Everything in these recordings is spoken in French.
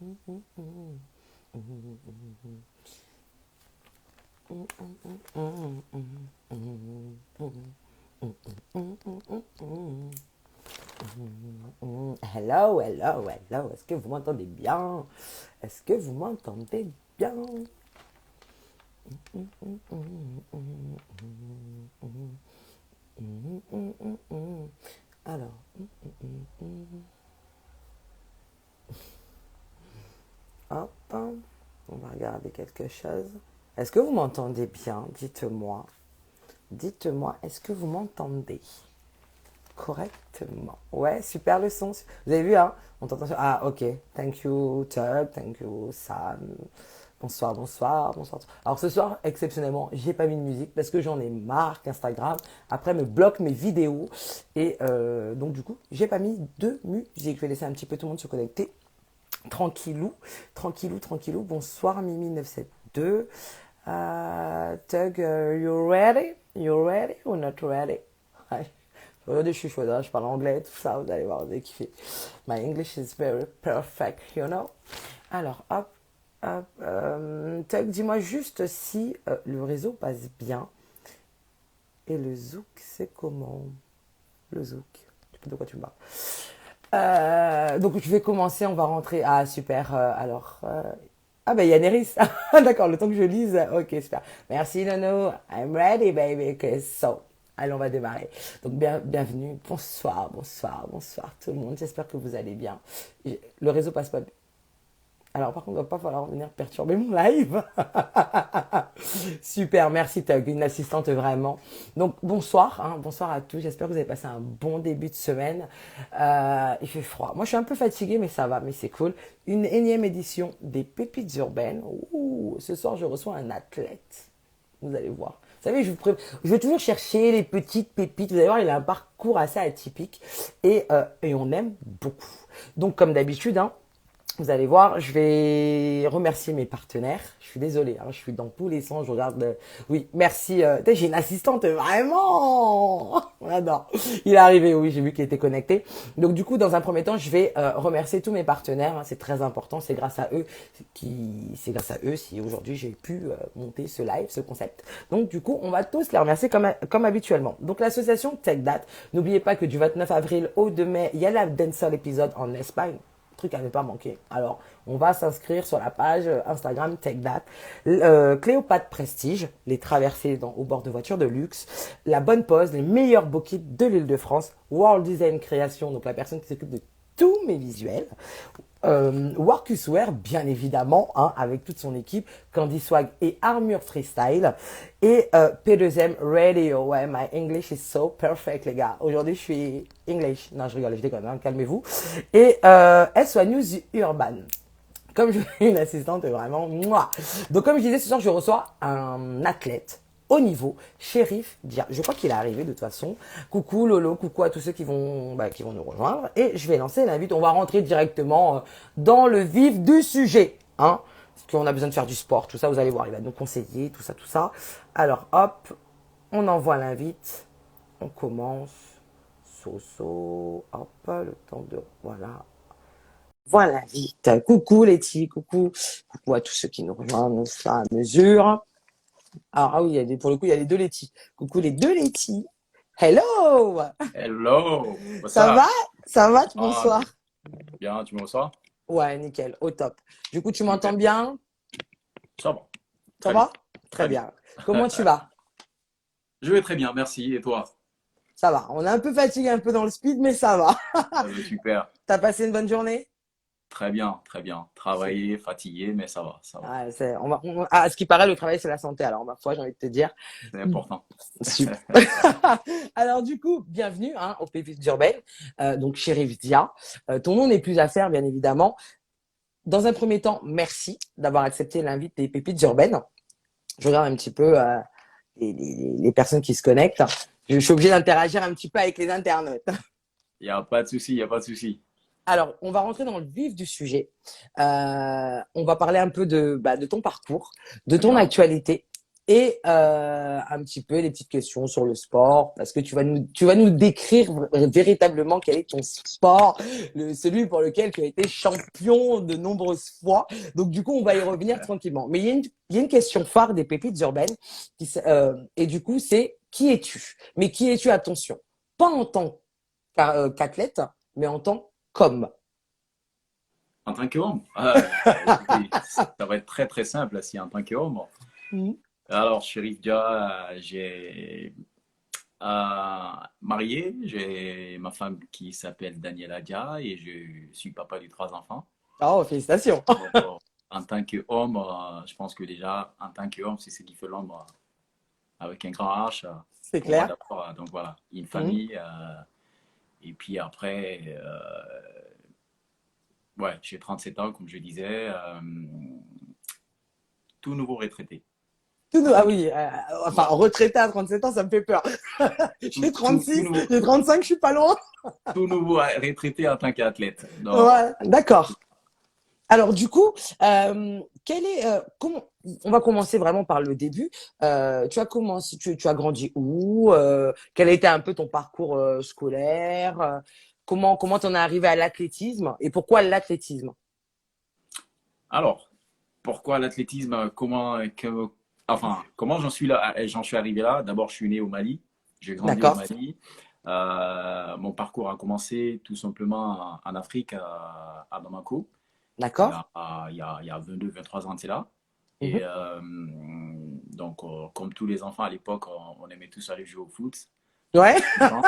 Hello, hello, hello. Est-ce que vous m'entendez bien? Est-ce que vous m'entendez bien? Alors, hop, on va regarder quelque chose. Est-ce que vous m'entendez bien? Dites-moi. Dites-moi, est-ce que vous m'entendez correctement? Ouais, super le son. Vous avez vu, hein? On t'entend. Ah, ok. Thank you, Tug. Thank you, Sam. Bonsoir, bonsoir, bonsoir. Alors ce soir, exceptionnellement, j'ai pas mis de musique parce que j'en ai marre qu'Instagram après me bloque mes vidéos et donc du coup, j'ai pas mis de musique. Je vais laisser un petit peu tout le monde se connecter. Tranquillou, tranquillou, tranquillou. Bonsoir Mimi 972. Tug, you ready? You ready or not ready? Aujourd'hui, je suis chaude, hein, je parle anglais, tout ça, vous allez voir, vous allez kiffer. My English is very perfect, you know? Alors, hop, hop. Tug, dis-moi juste si le réseau passe bien. Et le zouk, c'est comment? Le zouk. Je sais pas de quoi tu me parles. Donc, je vais commencer, on va rentrer. Ah, super. Ah, ben, il y a Neris. D'accord, le temps que je lise. Ok, super. Merci, Nono. I'm ready, baby. Okay, so. Allez, on va démarrer. Donc, bienvenue. Bonsoir, bonsoir, bonsoir tout le monde. J'espère que vous allez bien. Le réseau passe pas bien. Alors, par contre, il va pas falloir venir perturber mon live. Super, merci, tu as une assistante vraiment. Donc, bonsoir, hein, bonsoir à tous. J'espère que vous avez passé un bon début de semaine. Il fait froid. Moi, je suis un peu fatiguée, mais ça va, mais c'est cool. Une énième édition des Pépites urbaines. Ouh, ce soir, je reçois un athlète. Vous allez voir. Vous savez, je vais toujours chercher les petites pépites. Vous allez voir, il a un parcours assez atypique et on aime beaucoup. Donc, comme d'habitude, hein, vous allez voir, je vais remercier mes partenaires. Je suis désolée, hein, je suis dans tous les sens. Je regarde. Oui, merci. J'ai une assistante vraiment. On adore. Il est arrivé, oui, j'ai vu qu'il était connecté. Donc du coup, dans un premier temps, je vais remercier tous mes partenaires. Hein, c'est très important. C'est grâce à eux si aujourd'hui j'ai pu monter ce live, ce concept. Donc du coup, on va tous les remercier comme habituellement. Donc l'association TechDat. N'oubliez pas que du 29 avril au 2 mai, il y a la Dancehall épisode en Espagne. Truc à ne pas manquer. Alors, on va s'inscrire sur la page Instagram TechDat. Cléopâtre Prestige, les traversées au bord de voitures de luxe, la bonne pose, les meilleurs bokits de l'Île-de-France, World Design Création, donc la personne qui s'occupe de tous mes visuels. Workuswear, bien évidemment, hein, avec toute son équipe, Candy Swag et Armure Freestyle. Et P2M Radio. Ouais, my English is so perfect, les gars. Aujourd'hui, je suis English. Non, je rigole, je déconne, hein, calmez-vous. Et SOA News Urban. Comme je suis une assistante, vraiment, moi. Donc, comme je disais, ce soir, je reçois un athlète haut niveau, Chérif Dia. Je crois qu'il est arrivé de toute façon. Coucou Lolo, coucou à tous ceux qui vont nous rejoindre. Et je vais lancer l'invite. On va rentrer directement dans le vif du sujet. Hein, parce qu'on a besoin de faire du sport, tout ça, vous allez voir. Il va nous conseiller, tout ça, tout ça. Alors, hop, on envoie l'invite. On commence. Hop, le temps de... Voilà. Voilà, vite. Coucou Letty, coucou à tous ceux qui nous rejoignent au fur et à mesure. Alors, ah oui, pour le coup, il y a les deux Letty. Coucou les deux Letty. Hello! Hello, what's Ça va? up? Ça va? Ah, Bonsoir. bien, tu me reçois? Ouais, nickel, au top. Du coup, tu m'entends Super, bien? ça va, Ça très bien, va? Très très bien. bien. Comment tu vas? Je vais très bien, merci. Et toi? Ça va. On est un peu fatigué, un peu dans le speed, mais ça va. Super, T'as passé une bonne journée? très bien, très bien. Super. Travaillé, fatigué, mais ça va, ça va. Ah, à ce qui paraît, le travail, c'est la santé. Alors, ma foi, j'ai envie de te dire. C'est important. Super. Alors du coup, bienvenue hein, au Pépites urbaines. Donc Chérif Dia. Ton nom n'est plus à faire, bien évidemment. Dans un premier temps, merci d'avoir accepté l'invite des Pépites urbaines. Je regarde un petit peu les personnes qui se connectent. Je suis obligé d'interagir un petit peu avec les internautes. Il n'y a pas de souci, il n'y a pas de souci. Alors, on va rentrer dans le vif du sujet. On va parler un peu de ton parcours, de Très ton bien. actualité et un petit peu des petites questions sur le sport, parce que tu vas nous décrire véritablement quel est ton sport, celui pour lequel tu as été champion de nombreuses fois. Donc du coup, on va y revenir tranquillement. Mais il y a une question phare des pépites urbaines, et du coup, c'est qui es-tu? Mais qui es-tu, attention, pas en tant qu'athlète, mais en tant qu'homme. En tant qu'homme, écoutez, ça va être très très simple si en tant qu'homme. Mhm. Alors, Chérif Dia, j'ai marié, j'ai ma femme qui s'appelle Daniela Dia et je suis papa de 3 enfants. Oh, félicitations. Donc, en tant qu'homme, je pense que déjà, en tant qu'homme, c'est ce qui fait l'homme avec un grand H. C'est Pour moi, clair. d'abord, donc voilà, une Mhm. famille. Et puis après, ouais, j'ai 37 ans, comme je disais, tout nouveau retraité. En Ah tant que, oui, enfin, voilà, retraité à 37 ans, ça me fait peur. J'ai tout 36, nouveau, j'ai 35, je suis pas loin. tout nouveau retraité en tant qu'athlète. Donc, Ouais, d'accord. Alors du coup, quel est comment on va commencer vraiment par le début. Tu as commencé, tu as grandi où? Quel a été un peu ton parcours scolaire? Comment t'en es arrivé à l'athlétisme et pourquoi l'athlétisme? alors, pourquoi l'athlétisme? Enfin, comment j'en suis là? J'en suis arrivé là. D'abord, je suis né au Mali. J'ai grandi au D'accord, Mali. Mon parcours a commencé tout simplement en Afrique, à Bamako. d'accord. Il y a 22-23 ans de cela. Et Mhm. donc, comme tous les enfants à l'époque, on aimait tous aller jouer au foot. Donc, Ouais. effectivement,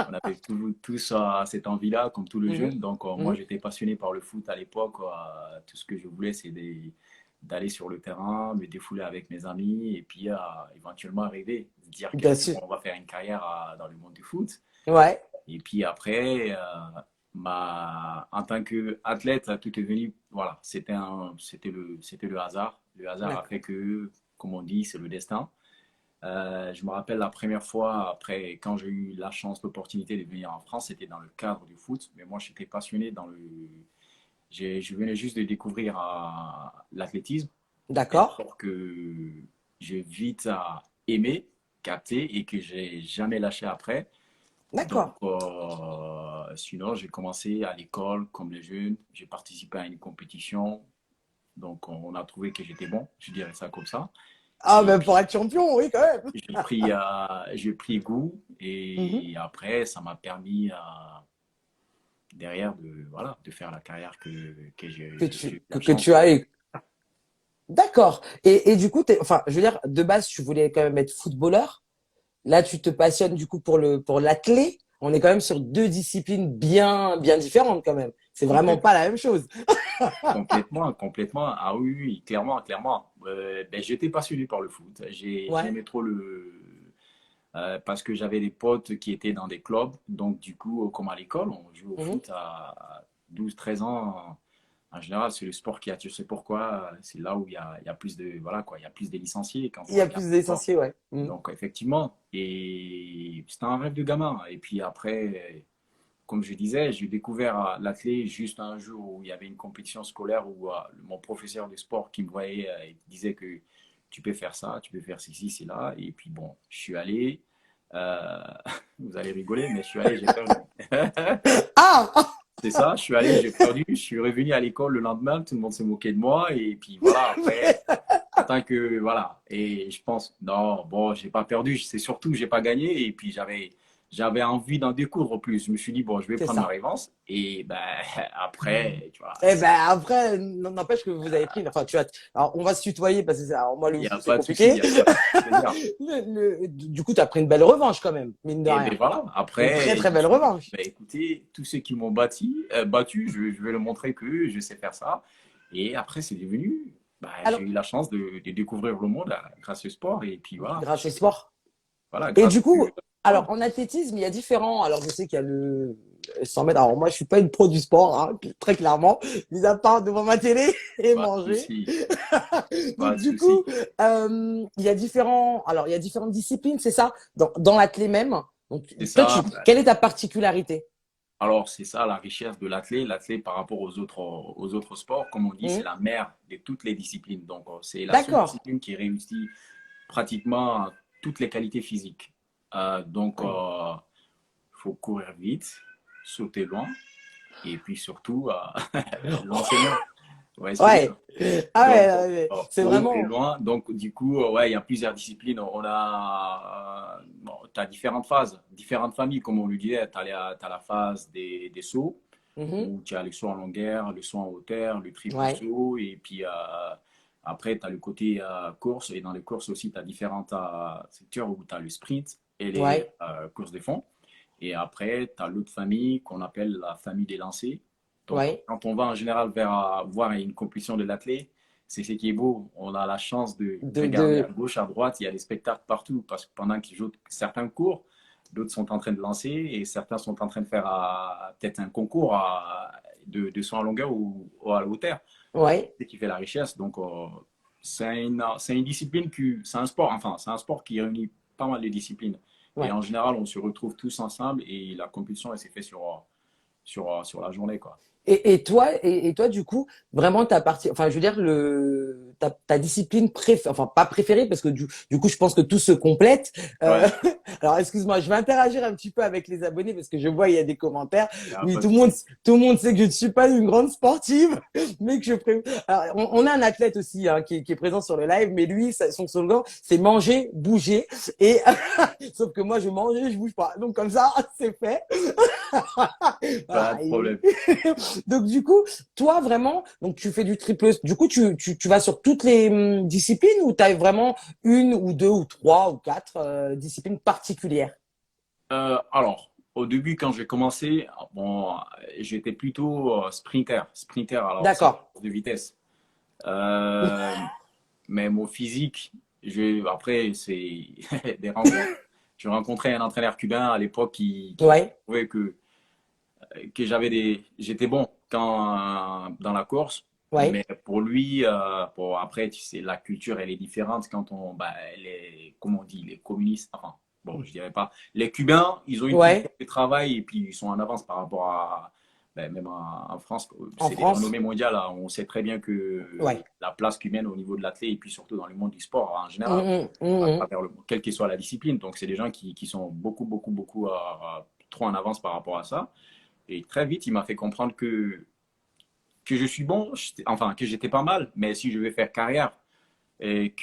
on avait tous cette envie-là, comme tous les Mhm. jeunes. Donc, moi, Mhm. j'étais passionné par le foot à l'époque. Tout ce que je voulais, c'est d'aller sur le terrain, me défouler avec mes amis et puis éventuellement arriver, dire que Bien c'est sûr. bon, on va faire une carrière dans le monde du foot. Ouais. Et puis après, en tant qu'athlète, tout est venu. Voilà, c'était le hasard. Le hasard a D'accord. fait que, comme on dit, c'est le destin. Je me rappelle la première fois, après, quand j'ai eu la chance, l'opportunité de venir en France, c'était dans le cadre du foot. Mais moi, j'étais passionné dans le. Je venais juste de découvrir l'athlétisme. Mais D'accord. d'abord que j'ai vite aimé, capté et que j'ai jamais lâché après. Donc, D'accord. sinon, j'ai commencé à l'école comme les jeunes. J'ai participé à une compétition. Donc, on a trouvé que j'étais bon, je dirais ça comme ça. Ah Et ben pour puis, être champion, oui quand même. j'ai pris goût. Mhm. Et après, ça m'a permis derrière voilà, de faire la carrière que j'ai eu la Que chance tu de. as eu. D'accord. Et du coup, enfin, je veux dire, de base, tu voulais quand même être footballeur. Là, tu te passionnes du coup pour l'athlé. On est quand même sur deux disciplines bien différentes quand même. C'est vraiment Complètement, pas la même chose. complètement, complètement. Ah oui, oui, clairement, clairement. Ben, j'étais passionné par le foot. Ouais. J'aimais trop parce que j'avais des potes qui étaient dans des clubs. Donc, du coup, comme à l'école, on joue au Mhm. foot à 12-13 ans. En général, c'est le sport qui attire. C'est pourquoi c'est là où il y a plus de, voilà, quoi, il y a plus de licenciés quand Il vous y a regardez plus le sport. d'essentiels, ouais. Mhm. Donc, effectivement, et c'était un rêve de gamin. Et puis après, comme je disais, j'ai découvert l'athlé juste un jour où il y avait une compétition scolaire où mon professeur de sport qui me voyait disait que tu peux faire ça, tu peux faire ceci, c'est là. Et puis bon, je suis allé. euh, Vous allez rigoler, mais je suis allé, j'ai perdu. Ah! C'est ça, je suis allé, j'ai perdu. Je suis revenu à l'école le lendemain, tout le monde s'est moqué de moi. Et puis voilà, après, en tant que. Voilà. Et je pense, non, bon, j'ai pas perdu, c'est surtout que j'ai pas gagné. Et puis j'avais envie d'en découdre plus. Je me suis dit, bon, je vais C'est prendre ma ça. revanche. Et ben, après, tu vois, Eh ben après, n'empêche que vous avez pris. Enfin, tu as. Alors, on va se tutoyer parce que alors, moi il le n'y a foot c'est pas de souci, il compliqué. n'y a pas de plaisir. Du coup, tu as pris une belle revanche quand même, mine de Et rien. ben voilà, Une très après, je très me belle suis dit, revanche. ben, écoutez, tous ceux qui m'ont battu, je vais leur montrer que je sais faire ça. Et après, c'est devenu, ben, j'ai Alors, eu la chance de découvrir le monde grâce au sport. Et puis voilà, grâce au sport. voilà, Et grâce du au coup, alors sport. en athlétisme, il y a différents. Alors je sais qu'il y a le 100 mètres. Alors moi, je suis pas une pro du sport, hein, très clairement, mis à part devant ma télé et Pas de manger. souci, Donc pas de du coup, souci. il y a différents. Alors il y a différentes disciplines, c'est ça, dans l'athlé même. Donc C'est toi, ça. quelle est ta particularité? Alors, c'est ça la richesse de l'athlète. L'athlète, par rapport aux autres sports, comme on dit, c'est Hmm. la mère de toutes les disciplines. Donc, c'est la seule D'accord. discipline qui réussit pratiquement toutes les qualités physiques. Donc, Ouais. il faut courir vite, sauter loin et puis surtout lancer loin. Ouais, ce que je veux Ouais. dire. Ah Donc, ouais, ouais, c'est haut et vraiment. loin. Donc, du coup, ouais, il y a plusieurs disciplines. Bon, tu as différentes phases, différentes familles, comme on le disait. Tu as, la phase des sauts, Mhm. où tu as le saut en longueur, le saut en hauteur, le triple Ouais, saut. Et puis, après, tu as le côté course. Et dans les courses aussi, tu as différentes structures où tu as le sprint et les ouais, courses de fond. Et après, tu as l'autre famille qu'on appelle la famille des lancers. Donc, ouais. quand on va en général vers voir une compétition de l'athlète, c'est ce qui est beau. On a la chance de regarder à De... gauche, à droite. Il y a des spectacles partout parce que pendant qu'ils jouent certains cours, d'autres sont en train de lancer et certains sont en train de faire peut-être un concours de saut en longueur ou à la hauteur. Ouais, C'est ce qui fait la richesse. Donc, c'est une discipline c'est un sport. Enfin, c'est un sport qui réunit pas mal de disciplines. Et ouais. en général, on se retrouve tous ensemble et la compétition, elle s'est faite sur la journée, quoi. Et toi, du coup, vraiment ta partie, enfin, je veux dire, ta discipline préférée, enfin, pas préférée, parce que du coup, je pense que tout se complète. Euh, Ouais, alors, excuse-moi, je vais interagir un petit peu avec les abonnés parce que je vois, il y a des commentaires. il n'y a Oui, pas de souci. tout le monde sait que je ne suis pas une grande sportive, mais que je préfère. Alors, on a un athlète aussi, hein, qui est présent sur le live, mais lui, son slogan, c'est manger, bouger. Et, sauf que moi, je mange et je bouge pas. Donc, comme ça, c'est fait. Pas Voilà. de problème. Donc du coup, toi vraiment, donc tu fais du triple. Du coup, tu vas sur toutes les disciplines ou tu as vraiment une ou deux ou trois ou quatre disciplines particulières? Alors, au début, quand j'ai commencé, bon, j'étais plutôt sprinter. Sprinter, alors c'est D'accord. de vitesse. Euh, mais mon physique, après, c'est des rencontres. Je rencontrais un entraîneur cubain à l'époque qui Ouais. trouvait que j'étais bon dans la course. Ouais. Mais pour lui, bon, après, tu sais, la culture, elle est différente quand comme on dit, les communistes, enfin, bon, je dirais pas. Les Cubains, ils ont une culture Ouais. de travail et puis ils sont en avance par rapport même en France, En c'est des France. renommées mondiales, hein. On sait très bien que Ouais. la place cubaine au niveau de l'athlète et puis surtout dans le monde du sport en général, Mhm, à mhm. travers quelle que soit la discipline. Donc, c'est des gens qui sont beaucoup, beaucoup, beaucoup trop en avance par rapport à ça. Et très vite, il m'a fait comprendre que je suis bon, enfin, que j'étais pas mal, mais si je veux faire carrière et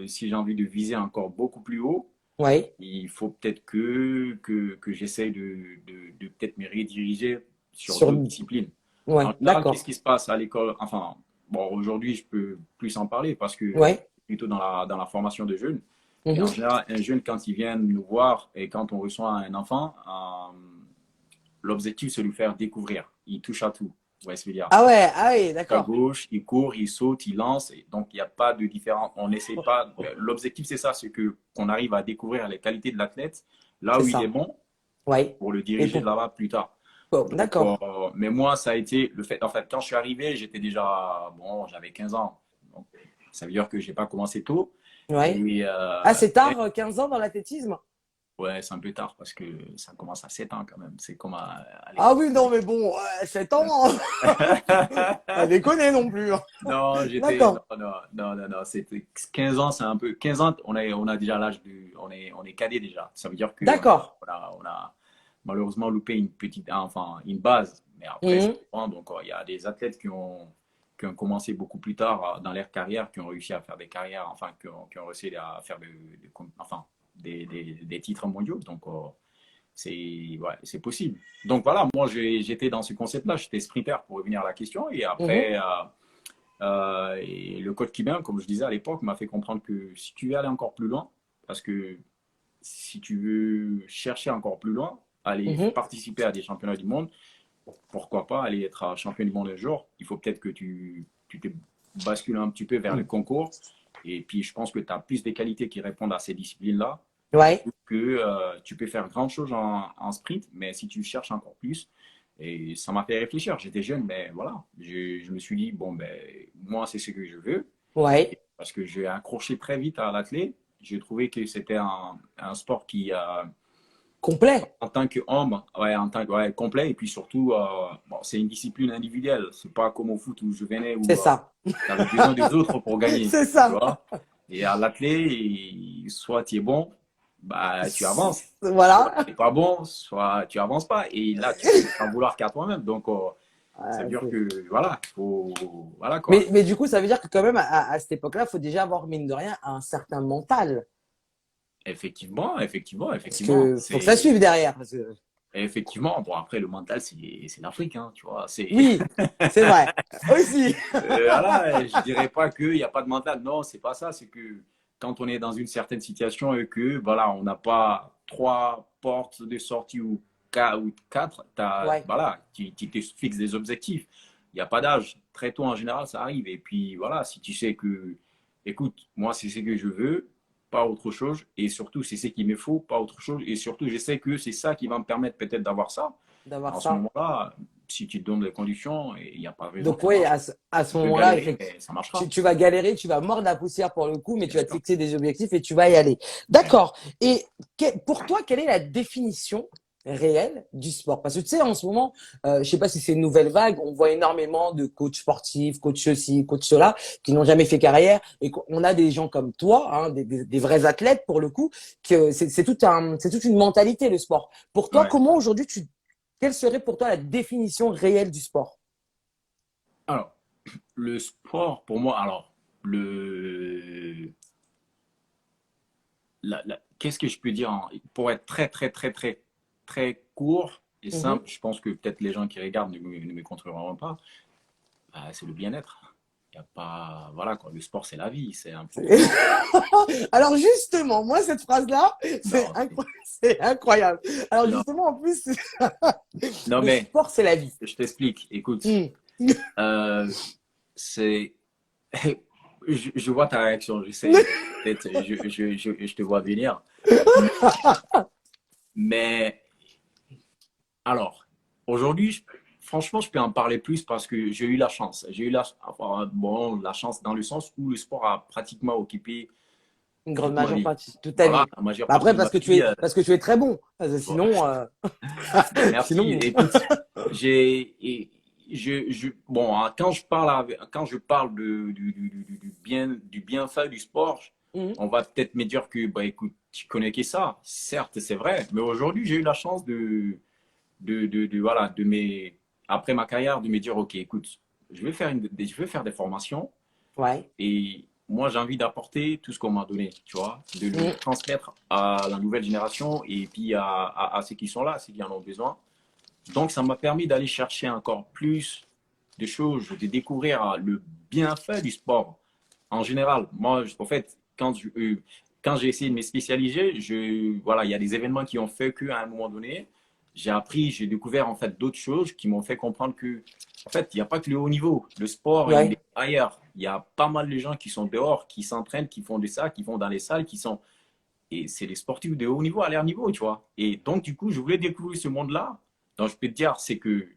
si j'ai envie de viser encore beaucoup plus haut, Ouais. il faut peut-être que j'essaye de peut-être me rediriger sur Sur. d'autres disciplines. En Ouais. général, qu'est-ce D'accord. qui se passe à l'école? Enfin, bon, aujourd'hui, je peux plus en parler parce que Ouais. plutôt dans la formation de jeunes. Et en Mhm. général, un jeune, quand il vient nous voir et quand on reçoit un enfant, l'objectif, c'est de lui faire découvrir. Il touche à tout. Vous voyez ce que je veux dire? Ah ouais, À d'accord. gauche, il court, il saute, il lance. Et donc, il n'y a pas de différence. On n'essaie pas. L'objectif, c'est ça, c'est qu'on arrive à découvrir les qualités de l'athlète, là C'est où il est ça. bon, Ouais. pour le Et diriger pour. là-bas plus tard. Oh, Donc, d'accord. mais moi, ça a été le fait. En fait, quand je suis arrivé, j'étais déjà. Bon, j'avais 15 ans. Donc, ça veut dire que je n'ai pas commencé tôt. Ouais. Et, Ah, c'est tard, 15 ans dans l'athlétisme? ouais, c'est un peu tard parce que ça commence à 7 ans quand même. C'est comme à Ah l'époque. oui, non, mais bon, 7 ans, hein. Pas déconner non plus, hein. Non, non, D'accord. non, non, non, non, c'était 15 ans, c'est un peu, 15 ans, on a déjà l'âge on est cadet déjà. Ça veut dire qu'on D'accord. on a malheureusement loupé une petite, enfin, une base. Mais après, c'est Mhm. bon. Donc, il y a des athlètes qui ont commencé beaucoup plus tard dans leur carrière, qui ont réussi à faire des carrières, enfin, qui ont réussi à faire enfin, des titres mondiaux. Donc, ouais, c'est possible. Donc voilà, moi j'étais dans ce concept-là, j'étais sprinter pour revenir à la question. Et Mhm. après, et le coach Kibin, comme je disais à l'époque, m'a fait comprendre que si tu veux aller encore plus loin, parce que si tu veux chercher encore plus loin, aller Mhm. participer à des championnats du monde, pourquoi pas aller être champion du monde un jour, il faut peut-être que tu te bascules un petit peu vers le concours. Et puis je pense que tu as plus des qualités qui répondent à ces disciplines-là Ouais. que tu peux faire grand chose en sprint, mais si tu cherches encore plus, et ça m'a fait réfléchir. J'étais jeune, mais voilà, je me suis dit, bon, ben, moi, c'est ce que je veux, Ouais. parce que j'ai accroché très vite à l'athlète. J'ai trouvé que c'était un sport qui, Complet. en tant qu'homme, ouais, en tant que ouais, complet, et puis surtout, bon, c'est une discipline individuelle. C'est pas comme au foot où je venais C'est où ça. tu avais besoin des autres pour gagner, C'est tu ça. vois. Et à l'athlé, soit tu es bon, bah, tu avances. Soit Voilà. tu n'es pas bon, soit tu avances pas. Et là, tu peux t'en vouloir qu'à toi-même. Donc, ça veut dire C'est- que, voilà, faut, voilà quoi. Mais du coup, ça veut dire que quand même, à cette époque-là, il faut déjà avoir, mine de rien, un certain mental. Effectivement, effectivement, Parce effectivement. que faut que ça C'est, suive derrière. Parce que... effectivement, bon, après, le mental, c'est l'Afrique, hein, tu vois. C'est, Oui, c'est vrai. Aussi. voilà, je dirais pas qu'il n'y a pas de mental. Non, c'est pas ça. C'est que quand on est dans une certaine situation et que, voilà, on n'a pas trois portes de sortie ou quatre, Ouais. voilà, tu te fixes des objectifs. Il n'y a pas d'âge. Très tôt, en général, ça arrive. Et puis, voilà, si tu sais que, écoute, moi, c'est ce que je veux, pas autre chose. Et surtout, c'est ce qu'il me faut, pas autre chose. Et surtout, je sais que c'est ça qui va me permettre peut-être d'avoir ça. D'avoir En ce ça. moment-là, si tu te donnes les conditions, il n'y a pas de raison Donc que ça oui, marche. à ce Tu peux moment-là, galérer, effectivement, mais ça marchera. tu vas galérer, tu vas mordre la poussière pour le coup, mais tu Bien vas te sûr. fixer des objectifs et tu vas y aller. D'accord. Et pour toi, quelle est la définition réelle du sport? Parce que tu sais, en ce moment, je sais pas si c'est une nouvelle vague, on voit énormément de coachs sportifs, coachs ceci, coachs cela, qui n'ont jamais fait carrière, et qu'on a des gens comme toi, hein, des vrais athlètes pour le coup, que c'est toute une mentalité le sport. Pour toi, Ouais. comment aujourd'hui quelle serait pour toi la définition réelle du sport? Alors, le sport, pour moi, alors, le, qu'est-ce que je peux dire pour être très, très, très, très, très court et Mhm. simple, je pense que peut-être les gens qui regardent ne me contrediront pas, bah, c'est le bien-être. Il y a pas, voilà quoi, le sport c'est la vie, c'est un peu. Alors justement, moi cette phrase-là, Non, c'est incroyable. Alors non, justement, en plus, non le mais sport, c'est la vie. je t'explique. Écoute, Mm. euh, c'est je vois ta réaction, je sais, peut-être, je te vois venir. Mais alors, aujourd'hui, franchement, je peux en parler plus parce que j'ai eu la chance. J'ai eu enfin, bon, la chance dans le sens où le sport a pratiquement occupé Une grande toute ma majeure vie. partie, toute ta Voilà, vie. la majeure Bah après, partie de ma vie. parce que tu es très bon. Bon, Sinon, merci. sinon, Écoute, bon, hein, quand je parle du bienfait du sport, mm, on va peut-être me dire que, bah, écoute, tu connais que ça. Certes, c'est vrai. Mais aujourd'hui, j'ai eu la chance voilà, après ma carrière, de me dire, OK, écoute, je vais faire des formations ouais, et moi, j'ai envie d'apporter tout ce qu'on m'a donné, tu vois, de le mm, transmettre à la nouvelle génération et puis à ceux qui sont là, ceux qui en ont besoin. Donc, ça m'a permis d'aller chercher encore plus de choses, de découvrir le bienfait du sport en général. Moi, en fait, quand j'ai essayé de me spécialiser, voilà, il y a des événements qui ont fait qu'à un moment donné, j'ai appris, j'ai découvert en fait d'autres choses qui m'ont fait comprendre que, en fait, il n'y a pas que le haut niveau. Le sport, il ouais. est ailleurs. Il y a pas mal de gens qui sont dehors, qui s'entraînent, qui font de ça, qui vont dans les salles, qui sont. Et c'est les sportifs de haut niveau à leur niveau, tu vois. Et donc, du coup, je voulais découvrir ce monde-là. Donc, je peux te dire, c'est que.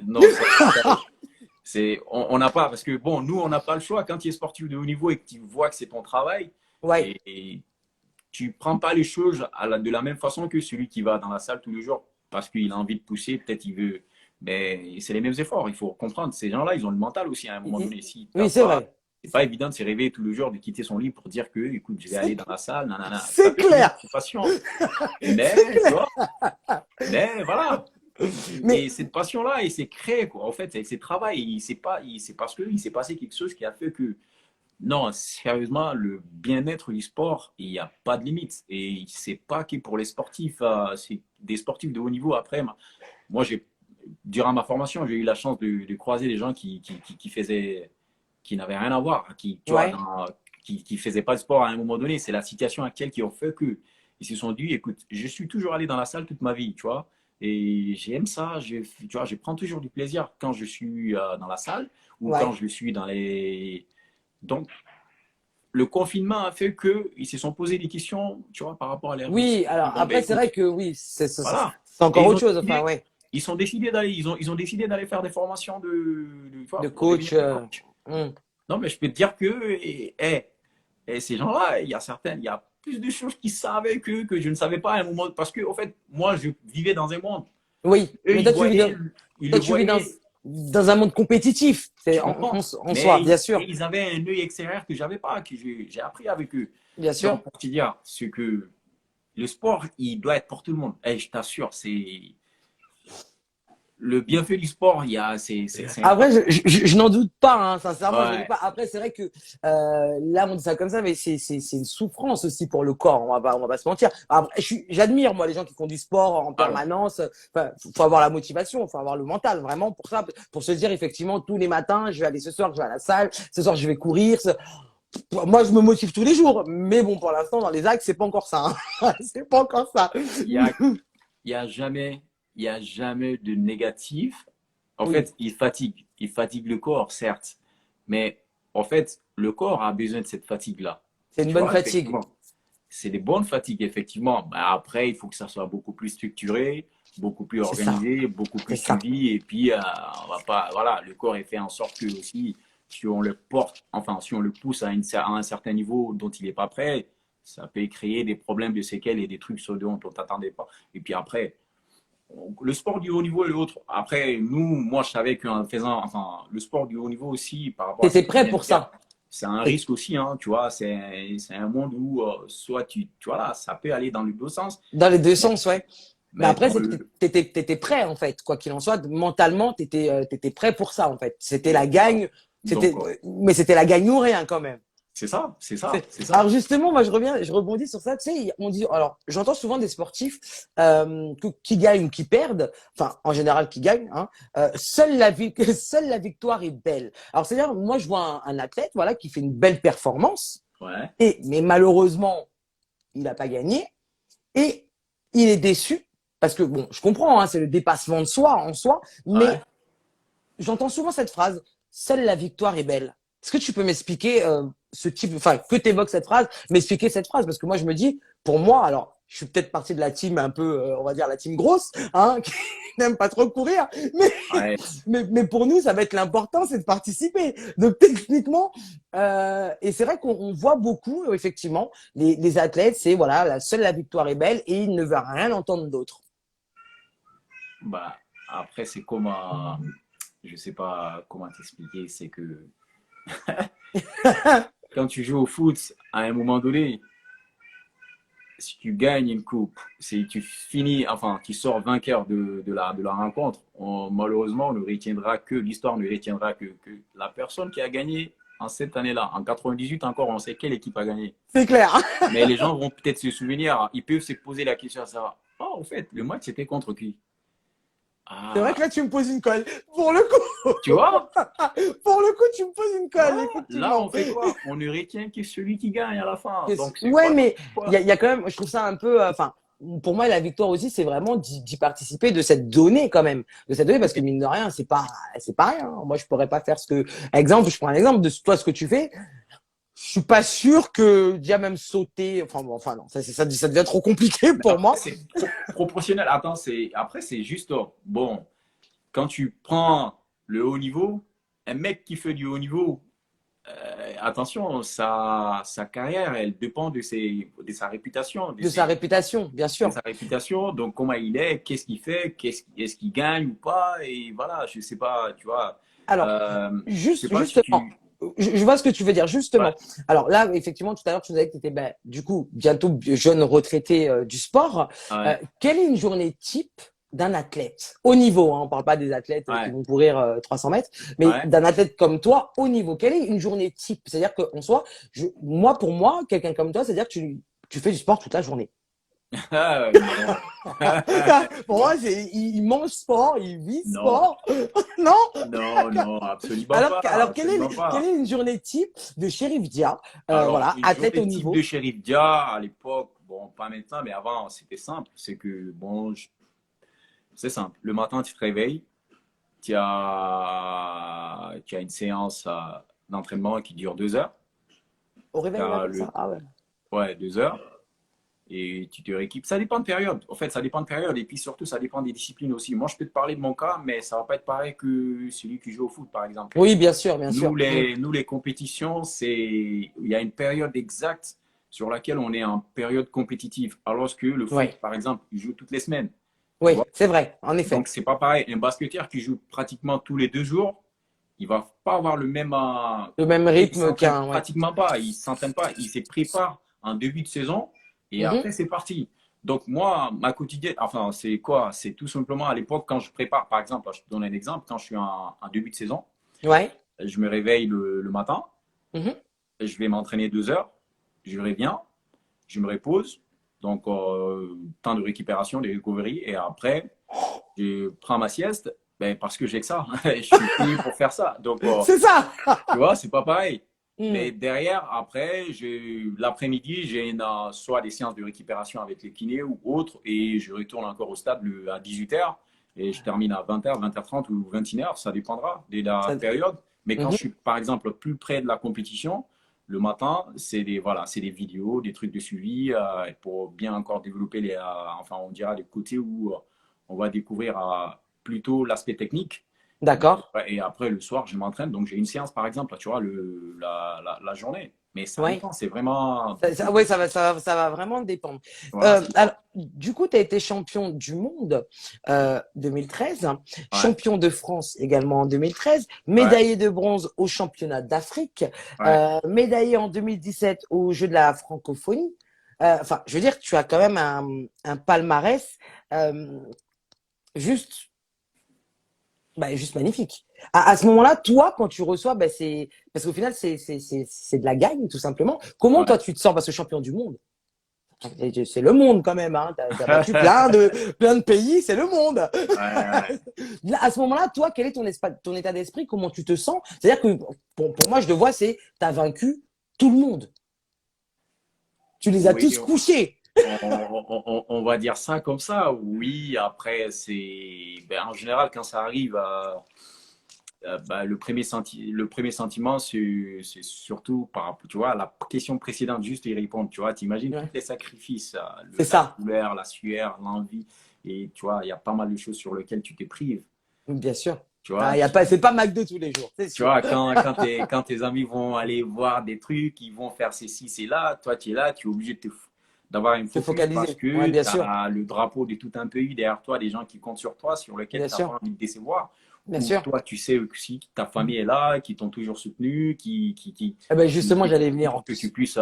Non, on n'a pas, parce que bon, nous, on n'a pas le choix. Quand tu es sportif de haut niveau et que tu vois que c'est ton travail, Ouais. et tu prends pas les choses de la même façon que celui qui va dans la salle tous les jours parce qu'il a envie de pousser, peut-être il veut. Mais c'est les mêmes efforts. Il faut comprendre. Ces gens-là, ils ont le mental aussi à un moment donné. Si t'as Oui, c'est pas, vrai. c'est pas évident de se réveiller tous les jours, de quitter son lit pour dire que, écoute, je vais aller C'est dans la salle, nanana. Ça c'est peut finir clair. en passion. C'est Mais, tu clair. vois, mais voilà. Et Mais cette passion-là, il s'est créé, quoi. En fait, c'est travail. C'est parce qu'il s'est passé quelque chose qui a fait que, non, sérieusement, le bien-être du sport, il n'y a pas de limite. Et c'est pas que pour les sportifs, c'est des sportifs de haut niveau. Après, moi, durant ma formation, j'ai eu la chance de croiser des gens qui faisaient, qui n'avaient rien à voir, tu vois, ouais. qui faisaient pas de sport à un moment donné. C'est la situation actuelle qui ont fait que ils se sont dit, écoute, je suis toujours allé dans la salle toute ma vie, tu vois, et j'aime ça. Tu vois, je prends toujours du plaisir quand je suis dans la salle ou quand Ouais. je suis dans les. Donc, le confinement a fait qu'ils se sont posé des questions, tu vois, par rapport à leur vie. Ils se Oui, sont dit, alors bon, ben après, c'est vrai écoute, que oui, voilà. c'est Et encore autre chose. Enfin, ouais. ils sont décidés d'aller, ils ont décidé d'aller faire des formations tu De vois, pour devenir coach. des coachs. Hmm. Non, mais je peux te dire que ces gens-là, il y a plus de choses qu'ils savaient que je ne savais pas à un moment. Parce que, en fait, moi, je vivais dans un monde. Oui, Eux, mais ils voyaient, ils le toi, tu vis dans, voyaient. dans un monde compétitif, Je c'est comprends. en soi, bien Mais sûr, ils avaient un œil extérieur que j'avais pas, que j'ai appris avec eux. bien sûr. Donc, pour te dire, c'est que le sport, il doit être pour tout le monde. Et je t'assure, c'est le bienfait du sport, c'est Après, incroyable. je n'en doute pas, hein, sincèrement, je n'en doute Ouais. pas. Après, c'est vrai que là, on dit ça comme ça, mais c'est une souffrance aussi pour le corps. On va pas se mentir. Après, j'admire moi les gens qui font du sport en Alors, permanence. Enfin, faut avoir la motivation, faut avoir le mental, vraiment pour ça, pour se dire effectivement tous les matins, je vais aller ce soir, je vais à la salle, ce soir je vais courir. Moi, je me motive tous les jours, mais bon, pour l'instant, dans les actes, c'est pas encore ça. Hein. C'est pas encore ça. il y a, il y a jamais, il y a jamais de négatif. En Oui, fait, il fatigue le corps, certes, mais en fait, le corps a besoin de cette fatigue-là. c'est une Tu bonne vois, fatigue. effectivement. C'est des bonnes fatigues, effectivement. Bah, après, il faut que ça soit beaucoup plus structuré, beaucoup plus C'est ça, organisé, beaucoup c'est plus ça. suivi. Et puis, on va pas, voilà, le corps est fait en sorte que aussi, si on le porte, enfin, si on le pousse à un certain niveau dont il n'est pas prêt, ça peut créer des problèmes de séquelles et des trucs sur dont on t'attendait pas. Et puis après, le sport du haut niveau et l'autre. Après, moi, je savais qu'en faisant, enfin, le sport du haut niveau aussi, par rapport à ce T'étais que tu prêt viens de pour dire, ça. c'est un risque aussi, hein, tu vois. C'est un monde où soit tu vois là, ça peut aller dans les deux sens, Dans les deux mais, sens, ouais. Mais mais après, dans c'est que le, t'étais prêt, en fait. Quoi qu'il en soit, mentalement, t'étais prêt pour ça, en fait. C'était la et voilà. gagne. Donc, Mais c'était la gagne ou rien, quand même. c'est ça, c'est ça, C'est- c'est ça. Alors justement, moi je rebondis sur ça. Tu sais, on dit, alors j'entends souvent des sportifs qui gagnent ou qui perdent, enfin en général qui gagnent. Hein, seule la victoire est belle. Alors c'est-à-dire, moi je vois un athlète, voilà, qui fait une belle performance, Ouais, mais malheureusement il n'a pas gagné et il est déçu parce que bon, je comprends, hein, c'est le dépassement de soi en soi, ouais. mais j'entends souvent cette phrase, seule la victoire est belle. Est-ce que tu peux m'expliquer ce type, enfin, que t'évoques cette phrase, m'expliquer cette phrase? Parce que moi, je me dis, pour moi, alors, je suis peut-être partie de la team un peu, on va dire la team grosse, hein, qui n'aime pas trop courir, mais, Ouais. mais pour nous, ça va être l'important, c'est de participer. Donc, techniquement, et c'est vrai qu'on voit beaucoup, effectivement, les athlètes, c'est, voilà, seule la victoire est belle et ils ne veulent rien entendre d'autre. Bah, après, c'est comme, je sais pas comment t'expliquer, c'est que quand tu joues au foot, à un moment donné, si tu gagnes une coupe, si tu finis, enfin, tu sors vainqueur de la rencontre, malheureusement, on ne retiendra que, l'histoire ne retiendra que la personne qui a gagné en cette année-là. En 98 encore, on sait quelle équipe a gagné. C'est clair. Mais les gens vont peut-être se souvenir, ils peuvent se poser la question à savoir, oh, au fait, le match c'était contre qui? C'est vrai Ah, que là, tu me poses une colle. Pour le coup, tu vois? pour le coup, tu me poses une colle, Voilà. Là, effectivement. on fait quoi? On ne retient que celui qui gagne à la fin. Donc, c'est Ouais, quoi? mais Quoi? il y a quand même, je trouve ça un peu, enfin, pour moi, la victoire aussi, c'est vraiment d'y participer, de cette donnée quand même, de cette donnée, parce que mine de rien, c'est pas rien. Moi, je pourrais pas faire ce que, exemple, je prends un exemple de toi, ce que tu fais. Je suis pas sûr que déjà même sauter, enfin, bon, enfin non, ça devient trop compliqué Mais pour après, moi. c'est proportionnel. Attends, après, c'est juste, bon, quand tu prends le haut niveau, un mec qui fait du haut niveau, attention, sa carrière, elle dépend de sa réputation, De sa réputation, bien de sûr. sa réputation. Donc, comment il est, qu'est-ce qu'il fait, est-ce qu'il gagne ou pas. Et voilà, je sais pas, tu vois. Alors, Je sais pas si justement, tu. je vois ce que tu veux dire, Ouais, justement. Alors là, effectivement, tout à l'heure, tu nous as dit que tu étais, ben, du coup, bientôt jeune retraité du sport. ouais, Quelle est une journée type d'un athlète au niveau, hein, on parle pas des athlètes qui ouais, vont courir 300 mètres, mais ouais. d'un athlète comme toi au niveau. Quelle est une journée type? C'est-à-dire qu'en soi, moi, pour moi, quelqu'un comme toi, c'est-à-dire que tu fais du sport toute la journée. Ah, non. Pour moi, il mange sport, il vit Non, sport. Non? non, non, absolument pas, Alors absolument quelle pas. est une journée type de Chérif Dia, Alors, voilà, une athlète au journée type de niveau? Shérif Dia, à l'époque, bon, pas maintenant, mais avant, c'était simple. C'est que, bon, c'est simple. Le matin, tu te réveilles, tu as une séance d'entraînement qui dure 2 heures. Au Tu réveil, as comme ça? Ah ouais. ouais, 2 heures. Et tu te rééquipes. Ça dépend de période. En fait, ça dépend de période. Et puis surtout, ça dépend des disciplines aussi. Moi, je peux te parler de mon cas, mais ça va pas être pareil que celui qui joue au foot, par exemple. Oui, bien sûr, bien sûr. Mm. Nous, les compétitions, il y a une période exacte sur laquelle on est en période compétitive. Alors que le foot, Ouais. par exemple, il joue toutes les semaines. Tu Oui, vois? c'est vrai, en effet. Donc, c'est pas pareil. Un basketteur qui joue pratiquement tous les 2 jours, il va pas avoir le même. Le même Il rythme s'entraîne qu'un, ouais. pratiquement pas. Il s'entraîne pas. Il se prépare en début de saison et Mhm. après, c'est parti. Donc, moi, ma quotidienne, enfin, c'est quoi? C'est tout simplement à l'époque, quand je prépare, par exemple, je te donne un exemple, quand je suis en début de saison, Ouais. je me réveille le matin, Mhm. je vais m'entraîner 2 heures, je reviens, je me repose. Donc, temps de récupération, de recovery. Et après, je prends ma sieste ben, parce que j'ai que ça. Je suis payé pour faire ça. Donc, C'est ça. tu vois, c'est pas pareil. Hmm. Mais derrière, après, l'après-midi, j'ai soit des séances de récupération avec les kinés ou autres, et je retourne encore au stade à 18 h, et je termine à 20 h, 20 h 30 ou 21 h, ça dépendra de la Ça- période. Mais quand je Mhm. suis, par exemple, plus près de la compétition, le matin, voilà, c'est des vidéos, des trucs de suivi pour bien encore développer enfin, on dira les côtés où on va découvrir plutôt l'aspect technique. D'accord. Ouais, et après, le soir, je m'entraîne. Donc, j'ai une séance, par exemple, tu vois, la journée. Mais ça Ouais. dépend. C'est vraiment. Ouais, ça va vraiment dépendre. Voilà, c'est Alors, ça. du coup, tu as été champion du monde 2013, Ouais, champion de France également en 2013, ouais, médaillé de bronze au championnat d'Afrique, ouais. médaillé en 2017 aux Jeux de la francophonie. Enfin, je veux dire, tu as quand même un palmarès euh, juste, juste magnifique. À ce moment-là, toi, quand tu reçois, c'est parce qu'au final, c'est de la gagne, tout simplement. Comment Ouais. toi, tu te sens? Parce que champion du monde, c'est le monde quand même. Hein. T'as battu plein de pays, c'est le monde. Ouais, ouais. Là, à ce moment-là, toi, quel est ton état d'esprit? Comment tu te sens? C'est-à-dire que pour moi, je le vois, c'est tu as vaincu tout le monde. Tu les as Oui, tous couchés. on va dire ça comme ça. Oui, après, ben, en général, quand ça arrive, bah, le premier sentiment, c'est surtout par rapport, tu vois, à la question précédente, juste y répondre. Tu vois, t'imagines tous Ouais, les sacrifices, c'est la ça, douleur, la sueur, l'envie. Et tu vois, il y a pas mal de choses sur lesquelles tu te prives. bien sûr. Tu Ah, vois, c'est pas McDo tous les jours, c'est tu sûr. vois quand tes amis vont aller voir des trucs, ils vont faire ceci, c'est là, toi tu es là, tu es obligé d'avoir une Te focus parce focaliser. Ouais, que bien tu sûr, as le drapeau de tout un pays derrière toi, des gens qui comptent sur toi, sur lesquels bien tu n'as sûr, pas envie de décevoir. bien Ou sûr. toi, tu sais aussi que ta famille est là, qui t'ont toujours soutenu, Eh ben justement, qui font j'allais tout venir en pour que tu plus. puisses,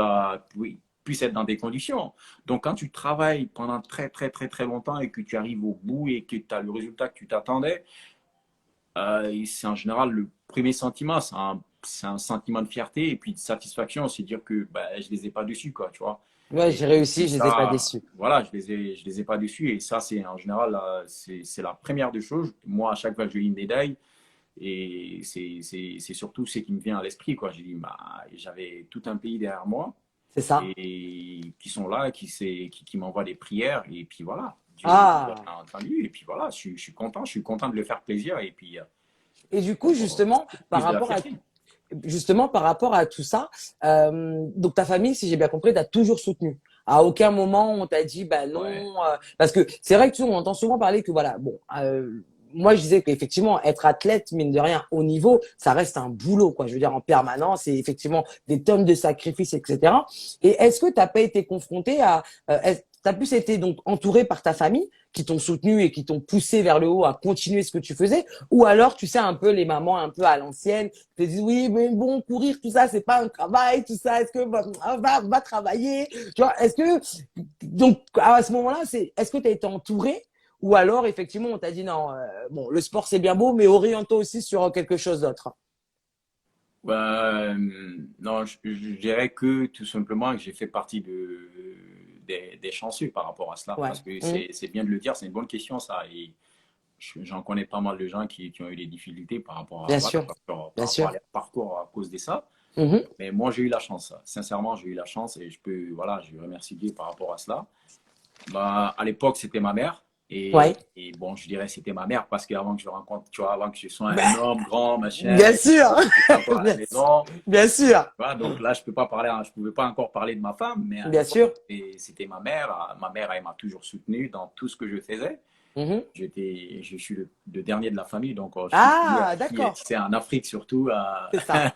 oui, puisses être dans des conditions. Donc, quand tu travailles pendant très, très, très, très longtemps et que tu arrives au bout et que tu as le résultat que tu t'attendais, c'est en général le premier sentiment, c'est un sentiment de fierté et puis de satisfaction, c'est dire que bah, je les ai pas déçus, quoi, tu vois. Ouais, j'ai Et réussi, je les ai pas ça, déçus. voilà, je les ai pas déçus et ça, c'est en général, c'est la première des choses. Moi, à chaque fois que j'ai une médaille, et c'est surtout ce qui me vient à l'esprit, quoi. J'ai dit, bah, j'avais tout un pays derrière moi C'est ça. et qui sont là, qui m'envoient des prières et puis voilà. Dieu Ah. a entendu et puis voilà, je suis content de le faire plaisir et puis Et du coup, bon, justement, c'est par plus de la rapport à fierté. tout ça, donc ta famille, si j'ai bien compris, t'a toujours soutenu. À aucun moment on t'a dit bah non, Ouais, parce que c'est vrai que on entend souvent parler que voilà, bon, moi je disais qu'effectivement être athlète mine de rien haut niveau, ça reste un boulot quoi. Je veux dire en permanence et effectivement des tonnes de sacrifices etc. Et est-ce que t'as pas été confronté à, t'as plus été donc entouré par ta famille qui t'ont soutenu et qui t'ont poussé vers le haut à continuer ce que tu faisais, ou alors tu sais un peu les mamans un peu à l'ancienne te disent oui mais bon courir tout ça c'est pas un travail tout ça est-ce que va travailler tu vois est-ce que donc à ce moment-là c'est est-ce que tu as été entouré ou alors effectivement on t'a dit non bon le sport c'est bien beau mais oriente-toi aussi sur quelque chose d'autre. non, je dirais que tout simplement que j'ai fait partie des chanceux par rapport à cela. Ouais. Parce que Mmh. c'est bien de le dire, c'est une bonne question ça. Et j'en connais pas mal de gens qui ont eu des difficultés par rapport à, Bien voilà, sûr, bien par rapport à sûr. leur parcours à cause de ça. Mmh. Mais moi, j'ai eu la chance. Sincèrement, j'ai eu la chance et voilà, je remercie Dieu par rapport à cela. Bah, à l'époque, c'était ma mère. Ouais. Et bon, je dirais c'était ma mère parce qu'avant que je rencontre, tu vois, avant que je sois Bah, un homme grand, machin, bien sûr. j'étais encore à la bien, maison. bien sûr. Voilà, donc là, je peux pas parler, je pouvais pas encore parler de ma femme, mais à Bien l'époque, sûr. c'était ma mère. Ma mère, elle m'a toujours soutenu dans tout ce que je faisais. Mmh. Je suis le dernier de la famille, donc je suis celui à Ah qui, tu d'accord, sais, en Afrique surtout, c'est ça.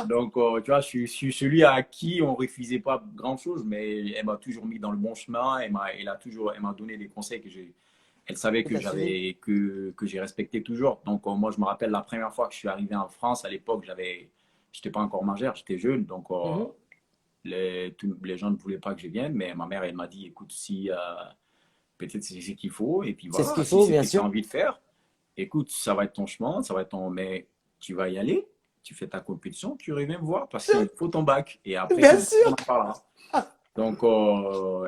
donc tu vois, je suis celui à qui on refusait pas grand chose, mais elle m'a toujours mis dans le bon chemin, elle m'a donné des conseils Elle savait Et que t'as suivi? que j'ai respecté toujours. Donc, moi, je me rappelle la première fois que je suis arrivé en France, à l'époque, j'étais pas encore majeur, j'étais jeune. Donc, Mhm. les gens ne voulaient pas que je vienne. Mais ma mère, elle m'a dit, écoute, si peut-être c'est ce qu'il faut. Et puis C'est ce voilà, qu'il si faut, c'est ce bien que tu as sûr. envie de faire, écoute, ça va être ton chemin, ça va être ton. Mais tu vas y aller, tu fais ta compétition, tu reviens me voir parce qu'il faut ton bac. Et après, Bien tout, on sûr. en parlera. Donc,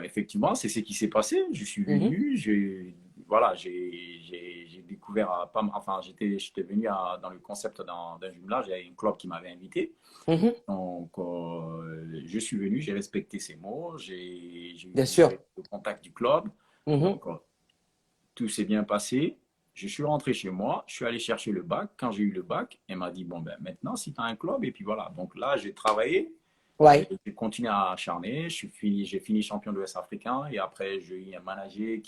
effectivement, c'est ce qui s'est passé. Je suis Mhm. venu, voilà, j'ai découvert, enfin, j'étais venu dans le concept d'un jumelage. Il y avait une club qui m'avait invité. Mhm. Donc, je suis venu, j'ai respecté ses mots, Bien sûr. j'ai eu le contact du club. Mhm. Donc, tout s'est bien passé. Je suis rentré chez moi, je suis allé chercher le bac. Quand j'ai eu le bac, elle m'a dit, bon, ben maintenant, si tu as un club, et puis voilà. Donc là, j'ai travaillé, j'ai Ouais. continué à acharner, j'ai fini champion de l'Ouest africain, et après, j'ai eu un manager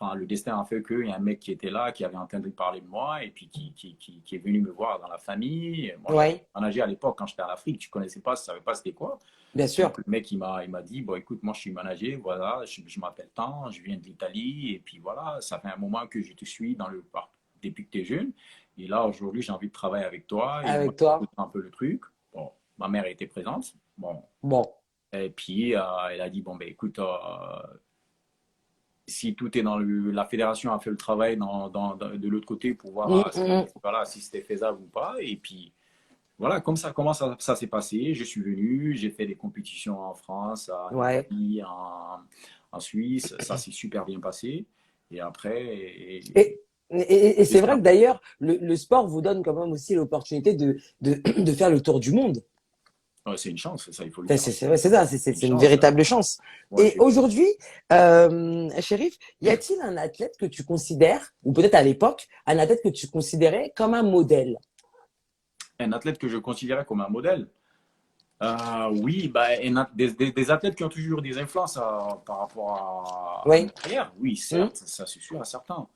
enfin, le destin a fait qu'il y a un mec qui était là, qui avait entendu parler de moi, et puis qui est venu me voir dans la famille. Moi, j'avais Ouais. managé à l'époque, quand j'étais en Afrique, tu connaissais pas, tu savais pas c'était quoi. Bien Donc, sûr. le mec, il m'a dit, bon, écoute, moi, je suis manager, voilà, je m'appelle Tan, je viens de l'Italie, et puis voilà, ça fait un moment que je te suis dans le parc depuis que tu es jeune. Et là, aujourd'hui, j'ai envie de travailler avec toi, et moi, Avec toi. un peu le truc. Bon, ma mère était présente, bon, Bon. et puis elle a dit, bon, ben, écoute, si tout est dans la fédération a fait le travail de l'autre côté pour voir Mhm. Mhm. voilà, si c'était faisable ou pas, et puis voilà, comme ça, comment ça s'est passé. Je suis venu, j'ai fait des compétitions en France, en Ouais. Italie, en Suisse. Ça s'est super bien passé. Et après, Et, et c'est vrai j'espère. que d'ailleurs, le sport vous donne quand même aussi l'opportunité de faire le tour du monde. Ouais, c'est une chance, ça, il faut le C'est dire. c'est- ouais, c'est ça, C'est une c'est une chance. véritable chance. Moi, Et aujourd'hui, Chérif, y a-t-il un athlète que tu considères, ou peut-être à l'époque, un athlète que tu considérais comme un modèle? un athlète que je considérais comme un modèle. Oui, bah, des athlètes qui ont toujours des influences par rapport à Oui. ma carrière, oui, Mhm. certes, ça c'est sûr, certain.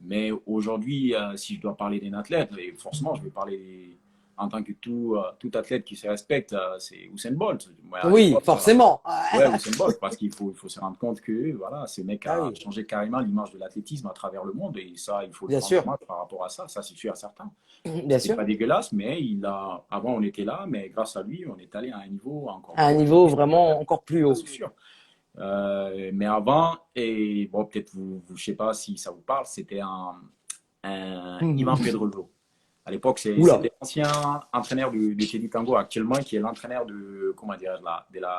Mais aujourd'hui, si je dois parler d'un athlète, et forcément, je vais parler en tant que tout athlète qui se respecte, c'est Usain Bolt. Moi, à Oui, l'époque, forcément. ouais, Usain Bolt, parce il faut se rendre compte que voilà, ce mec Ah a oui, changé carrément l'image de l'athlétisme à travers le monde, et ça, il faut lui bien rendre sûr, hommage par rapport à ça c'est sûr, certain. bien C'était sûr. pas dégueulasse, mais avant on était là, mais grâce à lui, on est allé à un niveau encore À un beaucoup niveau plus vraiment supérieur. encore plus Ça, haut. c'est sûr. Mais avant, et bon, peut-être je sais pas si ça vous parle, c'était un Ivan Mhm. Pedroso. À l'époque, Oula, c'était l'ancien entraîneur de Teddy Tango actuellement, qui est l'entraîneur de, comment dire,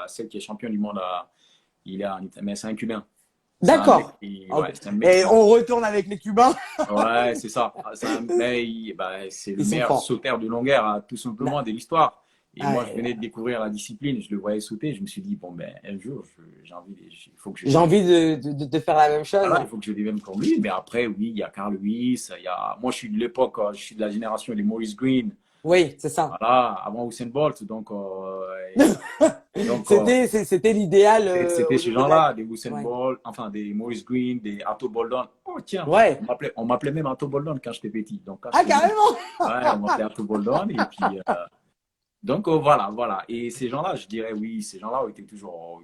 celle qui est champion du monde. Il est en Italie, mais c'est un Cubain. C'est un mec d'accord. ouais, Ok. c'est un mec Et qui, on retourne avec les Cubains. ouais, c'est ça. Mais c'est le Ils sont meilleur forts. sauteur de longueur, tout Bah, simplement, de l'histoire. Et moi, je ouais, venais de découvrir la discipline, je le voyais sauter, je me suis dit, bon, ben, un jour, j'ai envie, il faut que je j'ai devienne, envie de faire la même chose. voilà, il faut que je devienne comme lui. Mais après, oui, il y a Carl Lewis, moi, je suis de l'époque, je suis de la génération des Maurice Green, Oui, c'est ça. voilà, avant Usain Bolt, donc, C'était l'idéal c'était au ces niveau de la. gens-là, des Usain Ouais. Bolt, enfin, des Maurice Green, des Atto Boldon. Oh, tiens, Ouais. on m'appelait même Atto Boldon quand j'étais petit. Donc, quand Ah, j'étais jeune, carrément. ouais, on m'appelait Arthur Boldon. Et puis, donc, voilà, voilà. Et ces gens-là, je dirais, oui, ces gens-là ont été toujours,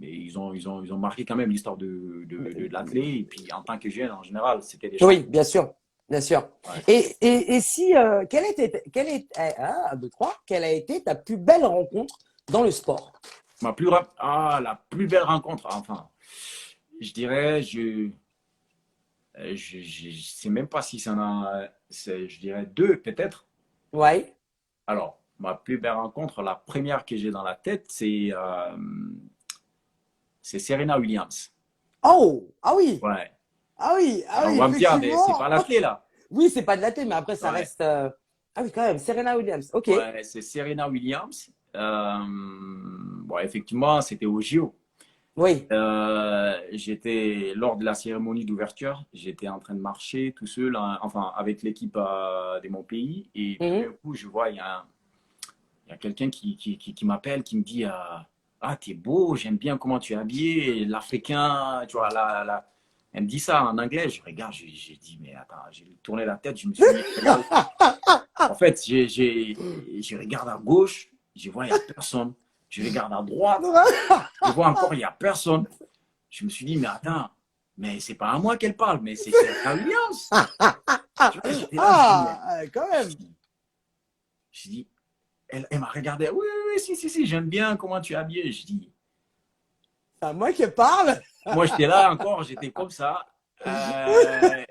ils ont marqué quand même l'histoire de l'athlète. Et puis, en tant que jeune, en général, c'était des Oui, champions. bien sûr, bien sûr. Ouais. Et si, deux, trois, quelle a été ta plus belle rencontre dans le sport? La plus belle rencontre, enfin, je dirais, je sais même pas si ça en a, je dirais deux, peut-être. Ouais. Alors, ma plus belle rencontre, la première que j'ai dans la tête, c'est Serena Williams. Oh, ah oui, Ouais. ah Alors, on oui, va me dire, mais c'est effectivement. pas l'athlète là. Oui, c'est pas de la thé, mais après, ça Ouais. reste. Ah oui, quand même, Serena Williams. Ok. Ouais, c'est Serena Williams. Bon, effectivement, c'était au JO. Oui. J'étais lors de la cérémonie d'ouverture, j'étais en train de marcher tout seul, hein, enfin avec l'équipe de mon pays, et tout d'un Mhm. coup, je vois il y a quelqu'un qui m'appelle, qui me dit ah, t'es beau, j'aime bien comment tu es habillé, l'Africain, tu vois, là. Elle me dit ça en anglais, je regarde, j'ai dit, mais attends, j'ai tourné la tête, je me suis mis, regarde. En fait, je regarde à gauche, je vois, il n'y a personne. Je regarde à droite, je vois encore, il n'y a personne. Je me suis dit, mais attends, mais c'est pas à moi qu'elle parle, mais c'est Serena Williams. Tu vois, j'étais là, Quand même. je dis, elle m'a regardé, oui, oui, oui, si, j'aime bien comment tu es habillé. Je dis, C'est à moi qui parle. moi, j'étais là encore, j'étais comme ça. Euh,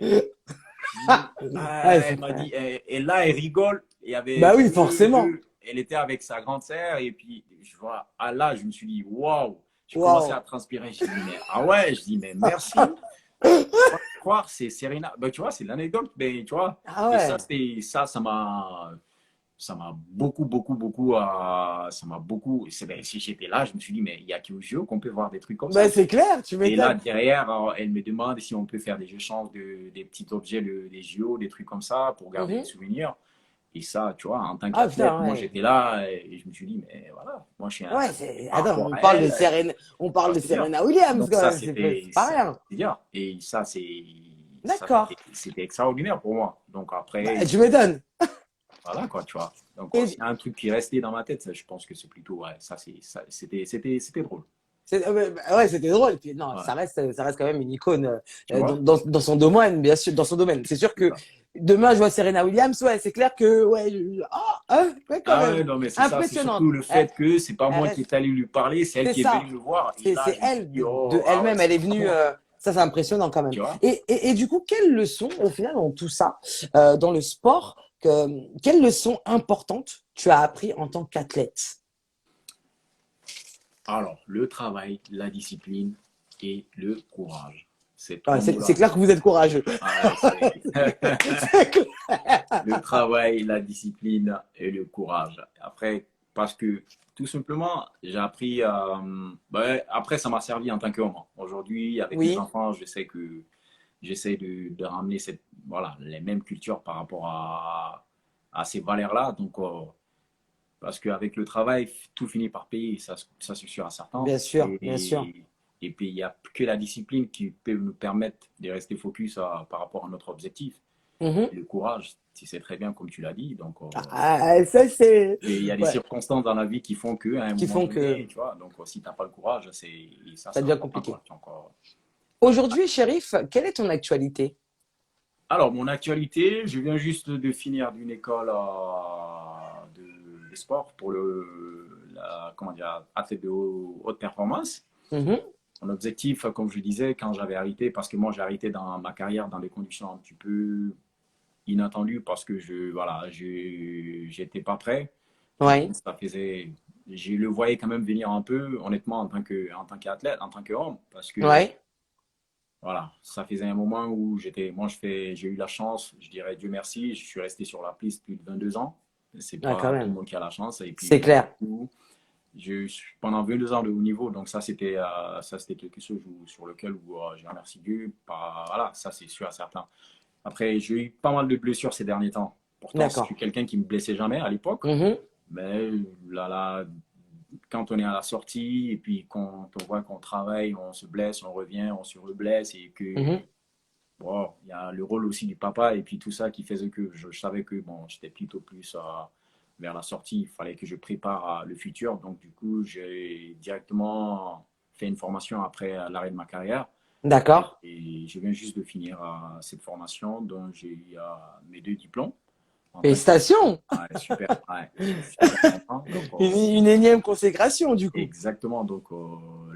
Ouais, elle m'a dit, et là, elle rigole. Il y avait bah oui, forcément. elle était avec sa grande sœur, et puis je vois, ah là, je me suis dit, waouh, je commençais à Waouh. transpirer. Je dis, mais ah ouais, je dis, mais merci. Croire, c'est Serena. Ben, tu vois, c'est l'anecdote, mais tu vois, Ah et ça, ouais. c'était ça m'a ça m'a beaucoup, ben, si j'étais là, je me suis dit, mais il y a qu'au jeu qu'on peut voir des trucs comme Bah ça. c'est clair, tu Et là, m'étonnes. derrière, elle me demande si on peut faire des échanges des petits objets, des JO, des trucs comme ça, pour garder des Mhm. souvenirs. Et ça, tu vois, en tant Ah qu'athlète, putain, moi, ouais. j'étais là et je me suis dit, mais voilà, moi, je suis un Ouais, par attends, rapport à elle, On parle ça, de c'est bien. Serena Williams Donc, quand ça, même, c'est pas rien. c'est bien. Et ça, D'accord. c'était extraordinaire pour moi. Donc, Bah, après, tu m'étonnes. voilà, quoi, tu vois. Donc, s'il Et y a un truc qui est resté dans ma tête, ça, je pense que c'est plutôt, ouais, c'était drôle. ouais, c'était drôle. Puis non, Ouais, ça reste quand même une icône tu vois, dans son domaine, bien sûr, dans son domaine. C'est sûr c'est que ça. demain je vois Serena Williams, ouais, c'est clair que ouais, ouais, quand Ah ouais, même, non, mais c'est ça, c'est impressionnante. surtout le fait que c'est pas Elle moi qui reste, est allé lui parler, c'est elle c'est qui est venue ça. me voir. Et là, C'est je me suis elle dit, de oh, ah ouais, elle-même, elle c'est est pas venue. moi, Ça, c'est impressionnant quand même. tu vois. Et du coup, quelle leçon, au final, dans tout ça, dans le sport, quelle leçon importante tu as appris en tant qu'athlète? Alors, le travail, la discipline et le courage. Ces Ouais, trois c'est mots-là. clair que vous êtes courageux. Ouais, c'est C'est clair. le travail, la discipline et le courage. Après, parce que tout simplement, j'ai appris. Ben, après, ça m'a servi en tant qu'homme. Aujourd'hui, avec mes Oui. enfants, je sais que j'essaie de ramener voilà, les mêmes cultures par rapport à ces valeurs-là. Donc, parce qu'avec le travail, tout finit par payer, ça c'est sûr à certains. Bien sûr, bien sûr. Et puis, il n'y a que la discipline qui peut nous permettre de rester focus par rapport à notre objectif. Mhm. Et le courage, tu sais très bien, comme tu l'as dit. Donc, Ça, c'est. il y a des Ouais, circonstances dans la vie qui font qu'à un qui moment font que donné, tu vois, donc si tu n'as pas le courage, ça ça sert à devient rien, compliqué. quoi. Donc, Aujourd'hui, Shérif, quelle est ton actualité? alors, mon actualité, je viens juste de finir d'une école de sport pour comment dire, athlète de haute performance. Mhm. Mon objectif, comme je disais, quand j'avais arrêté, parce que moi j'ai arrêté dans ma carrière dans des conditions un petit peu inattendues parce que voilà, j'étais pas prêt. Ouais, Ça faisait, je le voyais quand même venir un peu, honnêtement, en tant qu'athlète, en tant qu'homme, parce que ouais. voilà, ça faisait un moment où j'ai eu la chance, je dirais Dieu merci, je suis resté sur la piste plus de 22 ans. C'est Ah, quand pas tout le même. monde qui a la chance. Et C'est puis, du clair. coup, pendant 22 ans de haut niveau, donc ça, c'était quelque chose sur lequel je remercie Dieu. Voilà, ça, c'est sûr à certains. Après, j'ai eu pas mal de blessures ces derniers temps. Pourtant, je D'accord. suis quelqu'un qui me blessait jamais à l'époque. Mhm. Mais là, quand on est à la sortie et puis quand on voit qu'on travaille, on se blesse, on revient, on se reblesse et que Mhm. bon, il y a le rôle aussi du papa et puis tout ça qui faisait que je savais que bon, j'étais plutôt plus vers la sortie. Il fallait que je prépare le futur. Donc, du coup, j'ai directement fait une formation après l'arrêt de ma carrière. D'accord. Et je viens juste de finir cette formation dont j'ai eu mes deux diplômes. En tant que... Félicitations. Ouais, super, ouais, je suis super content. Donc, Une énième consécration, du coup. exactement. Donc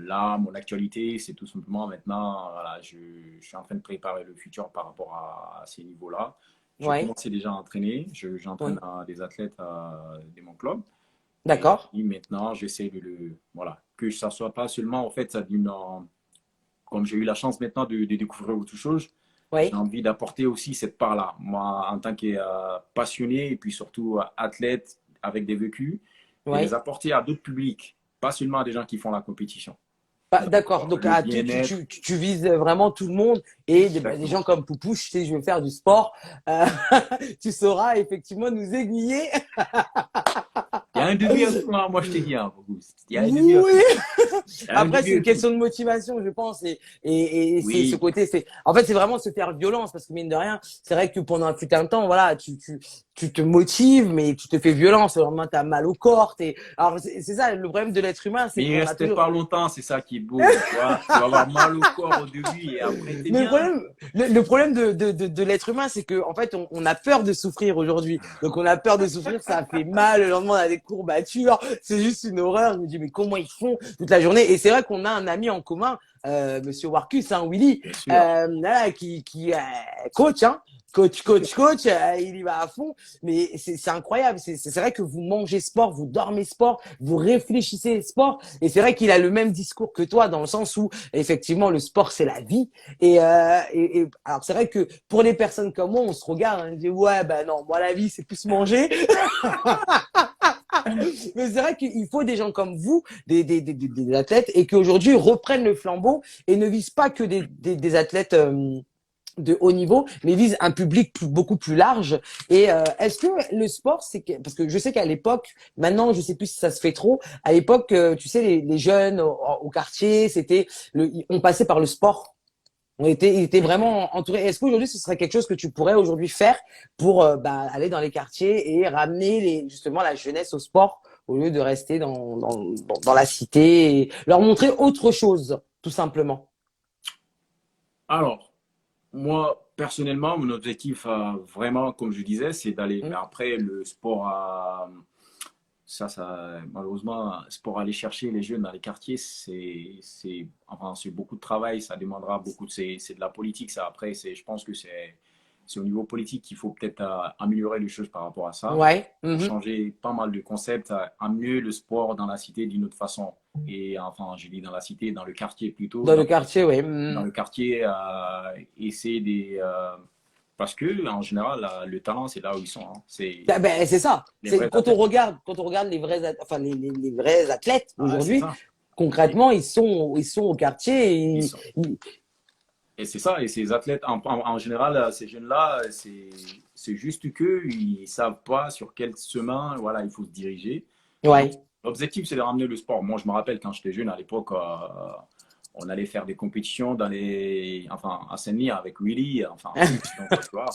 là, mon actualité, c'est tout simplement maintenant, voilà, je suis en train de préparer le futur par rapport à ces niveaux-là. J'ai Ouais. commencé déjà à entraîner. J'entraîne Oui. des athlètes de mon club. Et D'accord. puis maintenant, j'essaie voilà, que ça soit pas seulement, en fait, comme j'ai eu la chance maintenant de découvrir autre chose, j'ai Oui. envie d'apporter aussi cette part-là. Moi, en tant que passionné et puis surtout athlète avec des vécus, de les Oui. apporter à d'autres publics, pas seulement à des gens qui font la compétition. Donc, D'accord. Donc, le bien-être, tu vises vraiment tout le monde et des gens exactement. comme Poupou, je sais, je veux faire du sport. Euh, tu sauras effectivement nous aiguiller. Il y a un devis à tout, hein, moi je te dis, hein, il y a un devis à Oui. tout. Il y a un Après, c'est devis une à tout. question de motivation, je pense, et c'est ce Oui, côté, en fait, c'est vraiment se faire violence parce que mine de rien, c'est vrai que pendant un putain de temps, voilà, tu te motives, mais tu te fais violence. Le lendemain, tu as mal au corps. Alors, c'est ça, le problème de l'être humain, c'est Mais il qu'on a reste toujours. pas longtemps, c'est ça qui est beau, tu vois. Tu vas avoir mal au corps au début et après, t'es Mais bien. le problème de l'être humain, c'est que en fait, on a peur de souffrir aujourd'hui. Donc, on a peur de souffrir, ça fait mal. Le lendemain, on a des courbatures. C'est juste une horreur. Je me dis, mais comment ils font toute la journée? Et c'est vrai qu'on a un ami en commun, Monsieur Warcus, hein, Willy, Bien sûr. voilà, qui coach, hein. Coach, il y va à fond. Mais c'est incroyable. C'est vrai que vous mangez sport, vous dormez sport, vous réfléchissez sport. Et c'est vrai qu'il a le même discours que toi dans le sens où, effectivement, le sport, c'est la vie. Alors, c'est vrai que pour les personnes comme moi, on se regarde, on dit, ouais, ben non, moi, la vie, c'est plus manger. Mais c'est vrai qu'il faut des gens comme vous, des athlètes, et qui aujourd'hui reprennent le flambeau et ne visent pas que des athlètes de haut niveau, mais visent un public beaucoup plus large. Et est-ce que le sport, parce que je sais qu'à l'époque, maintenant, je sais plus si ça se fait trop. À l'époque, tu sais, les jeunes au quartier, on passait par le sport. Il était vraiment entouré. Est-ce qu'aujourd'hui, ce serait quelque chose que tu pourrais aujourd'hui faire pour aller dans les quartiers et ramener justement la jeunesse au sport au lieu de rester dans la cité et leur montrer autre chose, tout simplement. Alors, moi, personnellement, mon objectif, vraiment, comme je disais, c'est d'aller. Mais Hmm. après, le sport, malheureusement, sport aller chercher les jeunes dans les quartiers, enfin, c'est beaucoup de travail, ça demandera beaucoup c'est de la politique, ça. Après, je pense que c'est au niveau politique qu'il faut peut-être améliorer les choses par rapport à ça, Ouais. pour Mhm. changer pas mal de concepts, amener le sport dans la cité d'une autre façon. Et enfin, j'ai dit dans la cité, dans le quartier plutôt, Dans le quartier, oui. dans Mhm. le quartier, essayer parce que en général, le talent, c'est là où ils sont, hein. C'est C'est ça. les vrais athlètes. Quand on regarde enfin les vrais athlètes Ah, c'est aujourd'hui, ça. Et, concrètement, ils sont au quartier. ils sont- et c'est ça. Et ces athlètes, en général, ces jeunes-là, c'est juste qu'ils ne savent pas sur quel chemin, voilà, il faut se diriger. Donc, ouais. l'objectif, c'est de ramener le sport. Moi, je me rappelle quand j'étais jeune, à l'époque, on allait faire des compétitions enfin, à Saint-Denis avec Willy, enfin, en foot. Donc, tu vois,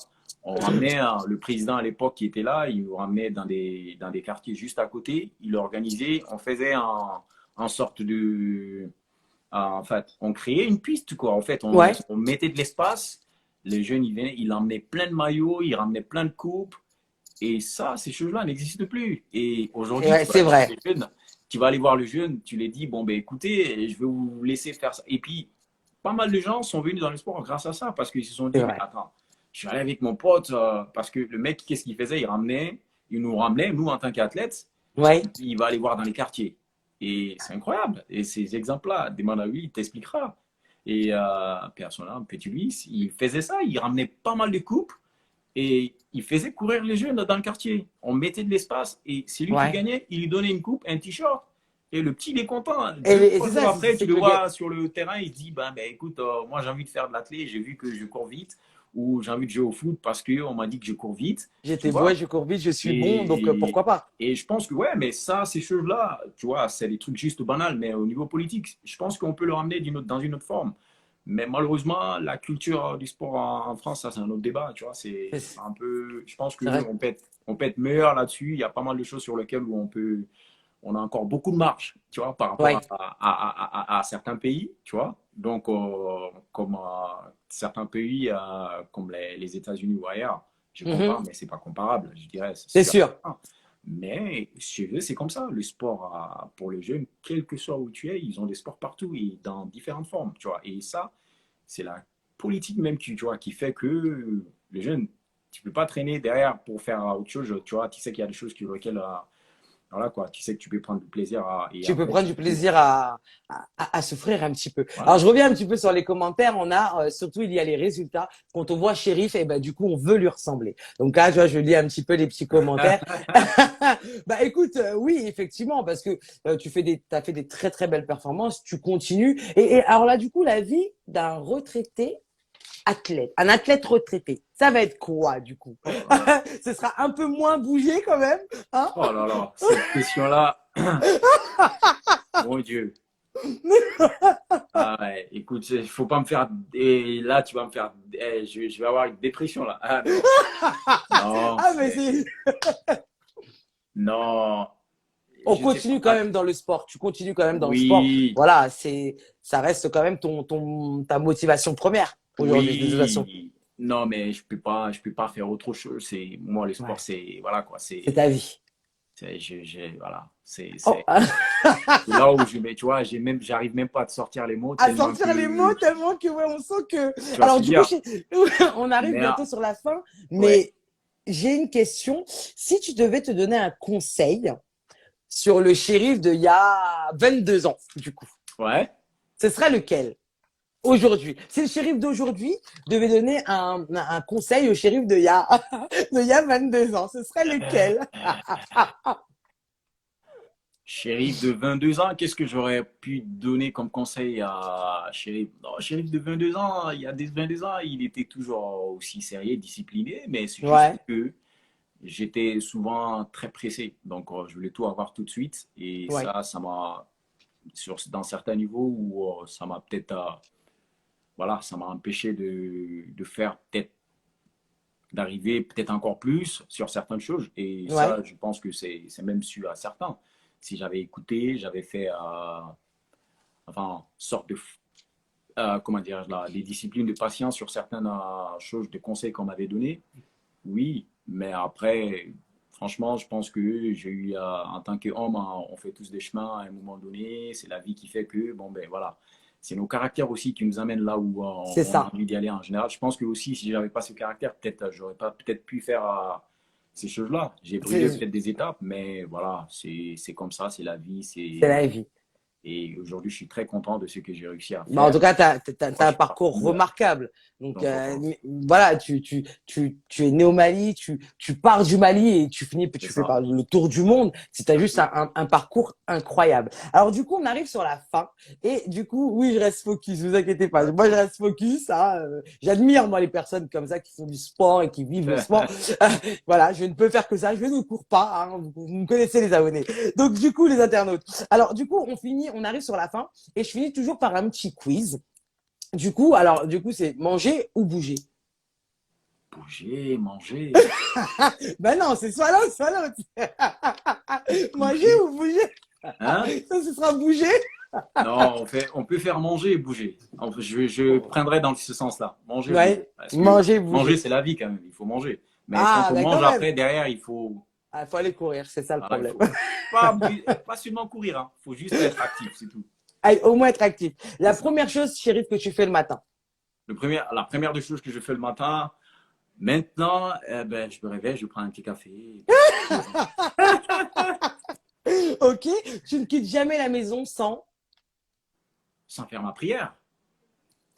on ramenait le président à l'époque qui était là, il nous ramenait dans des quartiers juste à côté. Il organisait, on faisait en sorte en fait, on créait une piste, quoi. En fait, Ouais. on mettait de l'espace. Les jeunes, ils venaient, ils emmenaient plein de maillots, ils ramenaient plein de coupes. Et ça, ces choses-là n'existent plus. Et aujourd'hui, Ouais, tu vas c'est aller voir vrai. les jeunes, tu vas aller voir le jeune, tu lui dis, bon, ben écoutez, je vais vous laisser faire ça. Et puis, pas mal de gens sont venus dans le sport grâce à ça, parce qu'ils se sont C'est dit, mais vrai. attends, je vais aller avec mon pote, parce que le mec, qu'est-ce qu'il faisait? Il nous ramenait, nous, en tant qu'athlètes, Ouais. il va aller voir dans les quartiers. Et c'est incroyable. Et ces exemples-là, demande à lui, il t'expliquera. Et personnellement, Petit Luis, il faisait ça, il ramenait pas mal de coupes et il faisait courir les jeunes dans le quartier. On mettait de l'espace et c'est lui qui Ouais. gagnait, il lui donnait une coupe, un t-shirt. Et le petit, il est content. Deux, Et trois c'est jours ça, après, tu c'est le que le gars. vois sur le terrain, il dit, ben, écoute, moi j'ai envie de faire de l'athlé, j'ai vu que je cours vite, ou j'ai envie de jouer au foot parce qu'on m'a dit que je cours vite, tu J'étais vois. bourré, je cours vite, je suis bon, donc Et, pourquoi pas? et je pense que, ouais, mais ça, ces choses-là, tu vois, c'est des trucs juste banals, mais au niveau politique, je pense qu'on peut le ramener dans une autre forme. Mais malheureusement, la culture du sport en France, ça, c'est un autre débat, tu vois. C'est un peu, je pense C'est vrai. on peut être meilleur là-dessus. Il y a pas mal de choses sur lesquelles on a encore beaucoup de marge, tu vois, par rapport Ouais. à certains pays, tu vois. Donc, comme certains pays, comme les États-Unis ou ailleurs, je compare, Mhm. mais c'est pas comparable, je dirais, c'est C'est sûr. sûr. Mais chez eux, c'est comme ça. Le sport, pour les jeunes, quel que soit où tu es, ils ont des sports partout et dans différentes formes, tu vois. Et ça, c'est la politique même tu vois, qui fait que les jeunes, tu peux pas traîner derrière pour faire autre chose, tu vois. Tu sais qu'il y a des choses qui requièrent voilà quoi, tu sais que tu peux prendre du plaisir et Tu peux après tu prendre du cours. plaisir à souffrir un petit peu. Alors, Voilà. je reviens un petit peu sur les commentaires. On a, surtout, il y a les résultats. Quand on voit Shérif, et ben, du coup, on veut lui ressembler. Donc là, tu vois, je lis un petit peu les petits commentaires. Bah, écoute, oui, effectivement, parce que t'as fait des très, très belles performances. Tu continues. Alors là, du coup, la vie d'un retraité athlète, un athlète retraité, ça va être quoi, du coup? Oh là là. Ce sera un peu moins bougé quand même, hein? Oh là là, cette question-là, mon Dieu. Ah ouais, écoute, il faut pas me faire. Et là, tu vas me faire. Je vais avoir une dépression là. Ah non, non, Ah, mais c'est... non, On je sais continue pas. quand Ah, même dans le sport. Tu continues quand même dans le sport. oui, Voilà, ça reste quand même ta motivation première aujourd'hui, de toute façon. oui. Non, mais je peux pas faire autre chose. C'est moi le sport, Ouais, c'est voilà quoi. c'est ta vie. Voilà, Oh, c'est là où je mets. Tu vois, j'arrive même pas à te sortir les mots à tellement sortir les mots que tellement que ouais, on sent que. tu vois ce Alors que je veux du coup, dire. on arrive Mais bientôt sur la fin, ouais, mais j'ai une question. Si tu devais te donner un conseil sur le shérif d'il y a 22 ans, du coup, ouais. ce serait lequel aujourd'hui? Si le shérif d'aujourd'hui devait donner un conseil au shérif d'il y a 22 ans, ce serait lequel? Shérif de 22 ans, qu'est-ce que j'aurais pu donner comme conseil à Shérif? Non, Shérif de 22 ans, il y a des 22 ans, il était toujours aussi sérieux, discipliné, mais c'est juste Ouais, que j'étais souvent très pressé. Donc, je voulais tout avoir tout de suite. Et ouais, ça m'a, dans certains niveaux où ça m'a peut-être, voilà, ça m'a empêché de faire peut-être, d'arriver peut-être encore plus sur certaines choses. Et ouais, ça, je pense que c'est même su à certains. Si j'avais écouté, j'avais fait, enfin, sorte de, comment dire, des disciplines de patience sur certaines choses, de conseils qu'on m'avait donné. Oui, mais après, franchement, je pense que j'ai eu, en tant qu'homme, hein, on fait tous des chemins à un moment donné. C'est la vie qui fait que, bon, ben voilà. C'est nos caractères aussi qui nous amènent là où c'est on a ça. envie d'y aller en général. Je pense que aussi, si j'avais pas ce caractère, peut-être, j'aurais pas peut-être pu faire ces choses-là. J'ai brûlé C'est peut-être des étapes, mais voilà, c'est comme ça, c'est la vie, c'est la vie. et aujourd'hui, je suis très content de ce que j'ai réussi à Bah, en tout faire. cas, tu Moi, as je un suis parcours parti, remarquable. Donc, donc voilà, voilà, tu es né au Mali, tu pars du Mali et tu finis, c'est tu fais ça. le tour du monde. Tu as juste Oui, un parcours incroyable. Alors, du coup, on arrive sur la fin. Et du coup, oui, je reste focus, vous inquiétez pas. Moi, je reste focus. Hein, j'admire, moi, les personnes comme ça qui font du sport et qui vivent le sport. Voilà, je ne peux faire que ça. Je ne cours pas. Hein, vous me connaissez, les abonnés. Donc, du coup, les internautes. Alors, du coup, on arrive sur la fin. Et je finis toujours par un petit quiz. Du coup, c'est manger ou bouger. bouger, manger. Ben non, c'est soit l'autre. Manger Bouger. ou bouger. Hein? Ça, ce sera bouger. Non, on peut faire manger et bouger. Je prendrais dans ce sens-là, manger et bouger. Ouais, Parce que manger, manger, bouger. c'est la vie quand même, il faut manger. Mais quand Ah, on ben mange quand même. après, derrière, il faut, Ah, faut aller courir, c'est ça le voilà, il problème. faut pas, pas seulement courir, hein. Il faut juste être actif, c'est tout. Allez, au moins être actif. C'est La ça. première chose, chérie, que tu fais le matin. La première des choses que je fais le matin, maintenant, ben, je me réveille, je prends un petit café, et puis, Ok, tu ne quittes jamais la maison sans. sans faire ma prière.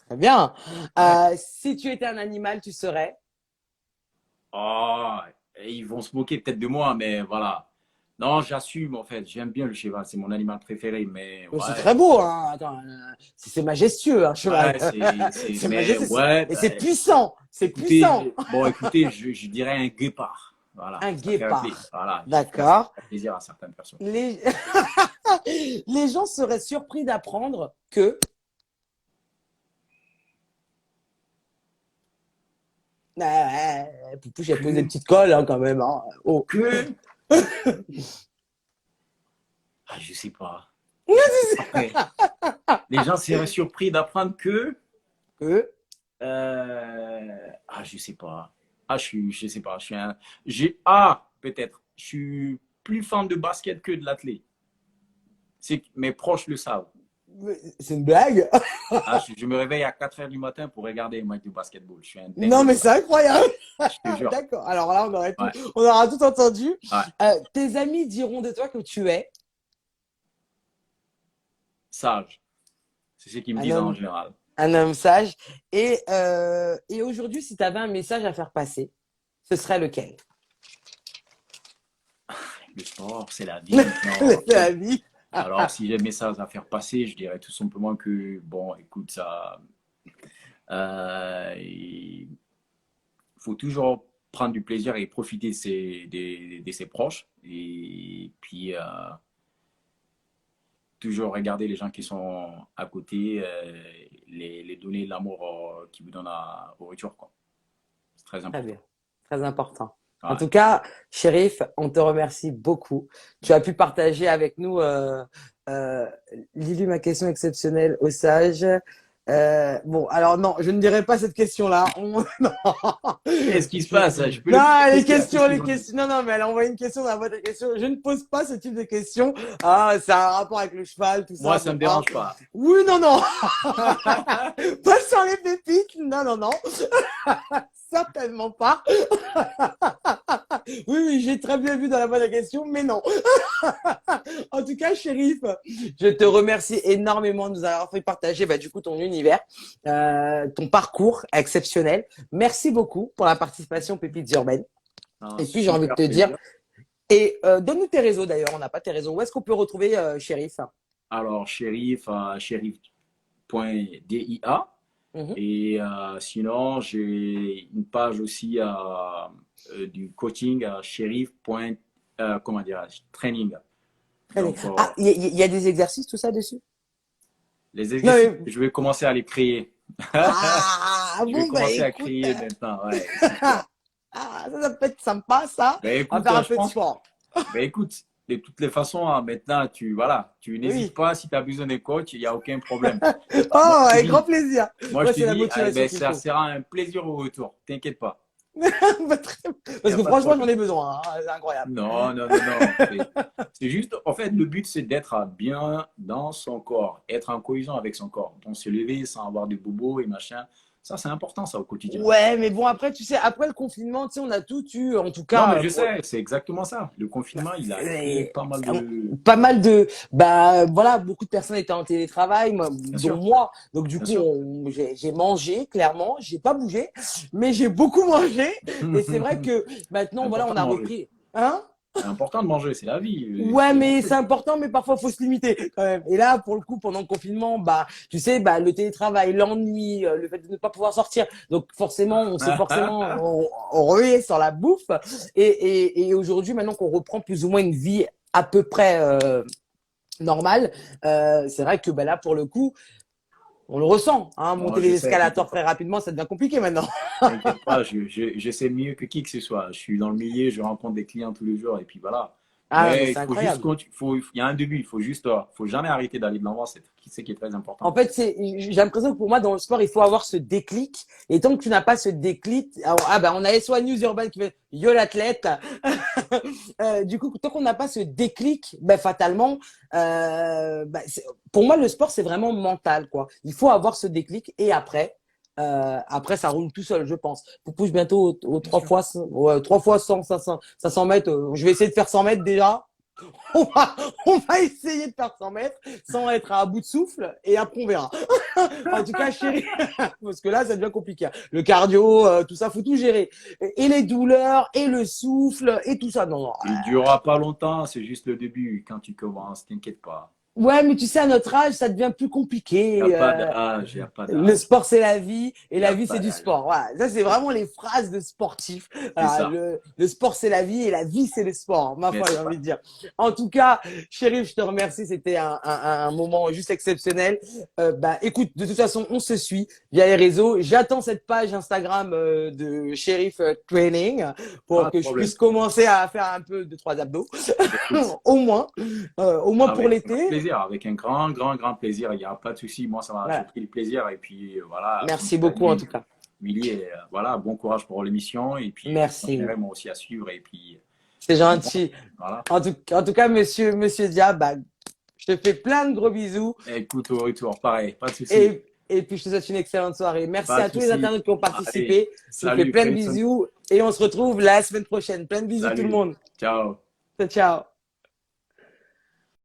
Très bien. Ouais. Si tu étais un animal, tu serais. Oh, ils vont se moquer peut-être de moi, mais voilà. Non, j'assume en fait. J'aime bien le cheval, c'est mon animal préféré, mais Oh, c'est ouais, très beau, hein. Attends, c'est majestueux, un cheval. ouais, C'est mais majestueux. ouais, Et bah, c'est puissant. C'est puissant. écoutez, bon, écoutez, je dirais un guépard. Voilà, Un ça fait un plaisir. guépard. Voilà, j'espère que ça D'accord. fait plaisir à certaines personnes. Les... Les gens seraient surpris d'apprendre que. Poupouche, elle pose des Que, petites colles hein, quand même. Hein. Oh. que, je sais pas. Après, les gens seraient surpris d'apprendre que, Que. je sais pas. Je sais pas. Peut-être. Je suis plus fan de basket que de l'athlète. Mes proches le savent. C'est une blague. Je me réveille à 4 heures du matin pour regarder un match de basketball. Je suis un Non, dingue mais de c'est basket. incroyable. Je te jure. D'accord. Alors là, Ouais, on aura tout entendu. ouais. Tes amis diront de toi que tu es Sage. C'est ce qu'ils me un disent en homme, général. un homme sage. Et aujourd'hui, si tu avais un message à faire passer, ce serait lequel? Le sport, c'est la vie. Non, C'est la vie. alors, si j'ai un message à faire passer, je dirais tout simplement que, bon, écoute, il faut toujours prendre du plaisir et profiter de ses proches. Et puis, toujours regarder les gens qui sont à côté, les donner l'amour qu'ils vous donnent au retour, quoi. C'est très Très important. bien, très important. En Ouais. tout cas, Chérif, on te remercie beaucoup. Tu as pu partager avec nous, euh, Lily, ma question exceptionnelle au sage. Bon, alors non, je ne dirai pas cette question-là. Non. Qu'est-ce qui se passe? Je peux le poser. Non, Qu'est-ce qu'il y a? Qu'est-ce qu'ils les ont dit? questions. Non, non, mais elle a envoyé une question dans la boîte à questions. Je ne pose pas ce type de questions. Ah, ça a un rapport avec le cheval, tout Moi, ça. ça Bon, me hein. dérange pas. Oui, non, non. Pas sur les pépites. Non, non, non. Certainement pas. Oui, oui, j'ai très bien vu dans la boîte à questions, mais non. En tout cas, Chérif, je te remercie énormément de nous avoir fait partager du coup ton univers, ton parcours exceptionnel. Merci beaucoup pour la participation Pépites Urbaines. Un Et puis, j'ai envie de super te dire, plaisir. et donne-nous tes réseaux d'ailleurs, on n'a pas tes réseaux. Où est-ce qu'on peut retrouver Chérif? Alors, Chérif, chérif.dia. Mhm. Et sinon, j'ai une page aussi du coaching à comment dire, training. Allez. Donc, Ah, il y a des exercices, tout ça dessus? les Non, exercices, je vais commencer à les créer. Ah, Je vais bon, bah commencer à écoute. créer maintenant, ouais, c'est sûr. Ah, ça peut être sympa, ça. Ben On va écoute, faire un je peu de pense, sport. ben écoute, de toutes les façons, hein, maintenant, tu n'hésites Oui. pas, si tu as besoin de coach, il n'y a aucun problème. Moi, Oh, je te avec grand dis, plaisir. Moi, je te c'est la dis, motivation ben, qu'il ça faut. sera un plaisir au retour, t'inquiète pas, il n'y Parce a que pas de franchement, j'en problème. ai besoin, hein. C'est incroyable. Non, non, non, non. C'est juste, en fait, le but, c'est d'être bien dans son corps, être en cohésion avec son corps. Donc, se lever sans avoir de bobos et machin. Ça, c'est important, ça, au quotidien. Ouais, mais bon, après, tu sais, après le confinement, tu sais, on a tout eu, en tout Non, mais cas, je sais, c'est exactement ça. Le confinement, il a créé et- pas mal de. pas mal de, voilà, beaucoup de personnes étaient en télétravail, Bien dont sûr, moi. Donc, du bien coup, sûr. j'ai mangé, clairement. J'ai pas bougé, mais j'ai beaucoup mangé. Et c'est vrai que C'est maintenant, voilà, on important a de manger. repris. Hein? C'est important de manger, c'est la vie. Ouais, mais c'est important, mais parfois faut se limiter quand même. Et là, pour le coup, pendant le confinement, tu sais, le télétravail, l'ennui, le fait de ne pas pouvoir sortir, donc forcément, on s'est forcément on rué sur la bouffe. Et aujourd'hui, maintenant qu'on reprend plus ou moins une vie à peu près normale, c'est vrai que là, pour le coup, on le ressent. Hein, Non, monter je les sais, escalators t'inquiète pas. très rapidement, ça devient compliqué maintenant. T'inquiète pas, je sais mieux que qui que ce soit. Je suis dans le milieu, je rencontre des clients tous les jours et puis voilà. Ah, mais Mais il c'est faut juste, incroyable. il y a un début, il faut juste, faut jamais arrêter d'aller de l'avant, c'est qui est très En important. fait, j'ai l'impression que pour moi, dans le sport, il faut avoir ce déclic. Et tant que tu n'as pas ce déclic, on a SOS News Urban qui fait yo l'athlète. Du coup, tant qu'on n'a pas ce déclic, fatalement, pour moi, le sport, c'est vraiment mental, quoi. Il faut avoir ce déclic et après, ça roule tout seul, je pense. Pour pousse bientôt aux Bien trois sûr. fois, 100, 500 mètres. Je vais essayer de faire 100 mètres déjà. On va, on va essayer de faire 100 mètres sans être à bout de souffle et après on verra. En tout cas, chérie, parce que là, ça devient compliqué. Le cardio, tout ça, faut tout gérer. Et les douleurs, et le souffle, et tout ça. Non, non. Il durera pas longtemps, c'est juste le début. Quand tu commences, t'inquiète pas. Ouais, mais tu sais, à notre âge, ça devient plus Il n'y a compliqué. pas d'âge, il n'y a pas Le d'âge, sport, c'est la vie et il n'y la a vie, c'est pas du d'âge. sport. Voilà. Ça, c'est vraiment les phrases de sportifs. C'est Voilà, ça, le sport, c'est la vie et la vie, c'est le sport. Ma mais foi, j'ai c'est envie ça. de dire. En tout cas, Chérif, je te remercie. C'était un moment juste exceptionnel. Écoute, de toute façon, on se suit via les réseaux. J'attends cette page Instagram de Chérif Training Pas pour de que je problème. puisse commencer à faire un peu de trois abdos, Écoute, au moins pour avec grand l'été. plaisir, avec un grand, grand, grand plaisir. Il n'y a pas de souci. Moi, ça va, j'ai Voilà. pris le plaisir. Et puis, voilà, comme Merci tu l'as beaucoup, en dit, tout cas. Willy, voilà, bon courage pour l'émission. Et puis, je Merci. continuerai moi aussi à suivre. Et puis, C'est bon, gentil. voilà. En tout cas, monsieur Dia, je te fais plein de gros bisous Écoute, au retour, pareil, pas de souci. et puis je te souhaite une excellente soirée. Merci Pas de à tous les souci. internautes qui ont Allez, participé. Je te fais salut, plein de prenez soin. bisous et on se retrouve la semaine prochaine. Plein de bisous tout le Salut, monde. ciao. Ciao, ciao.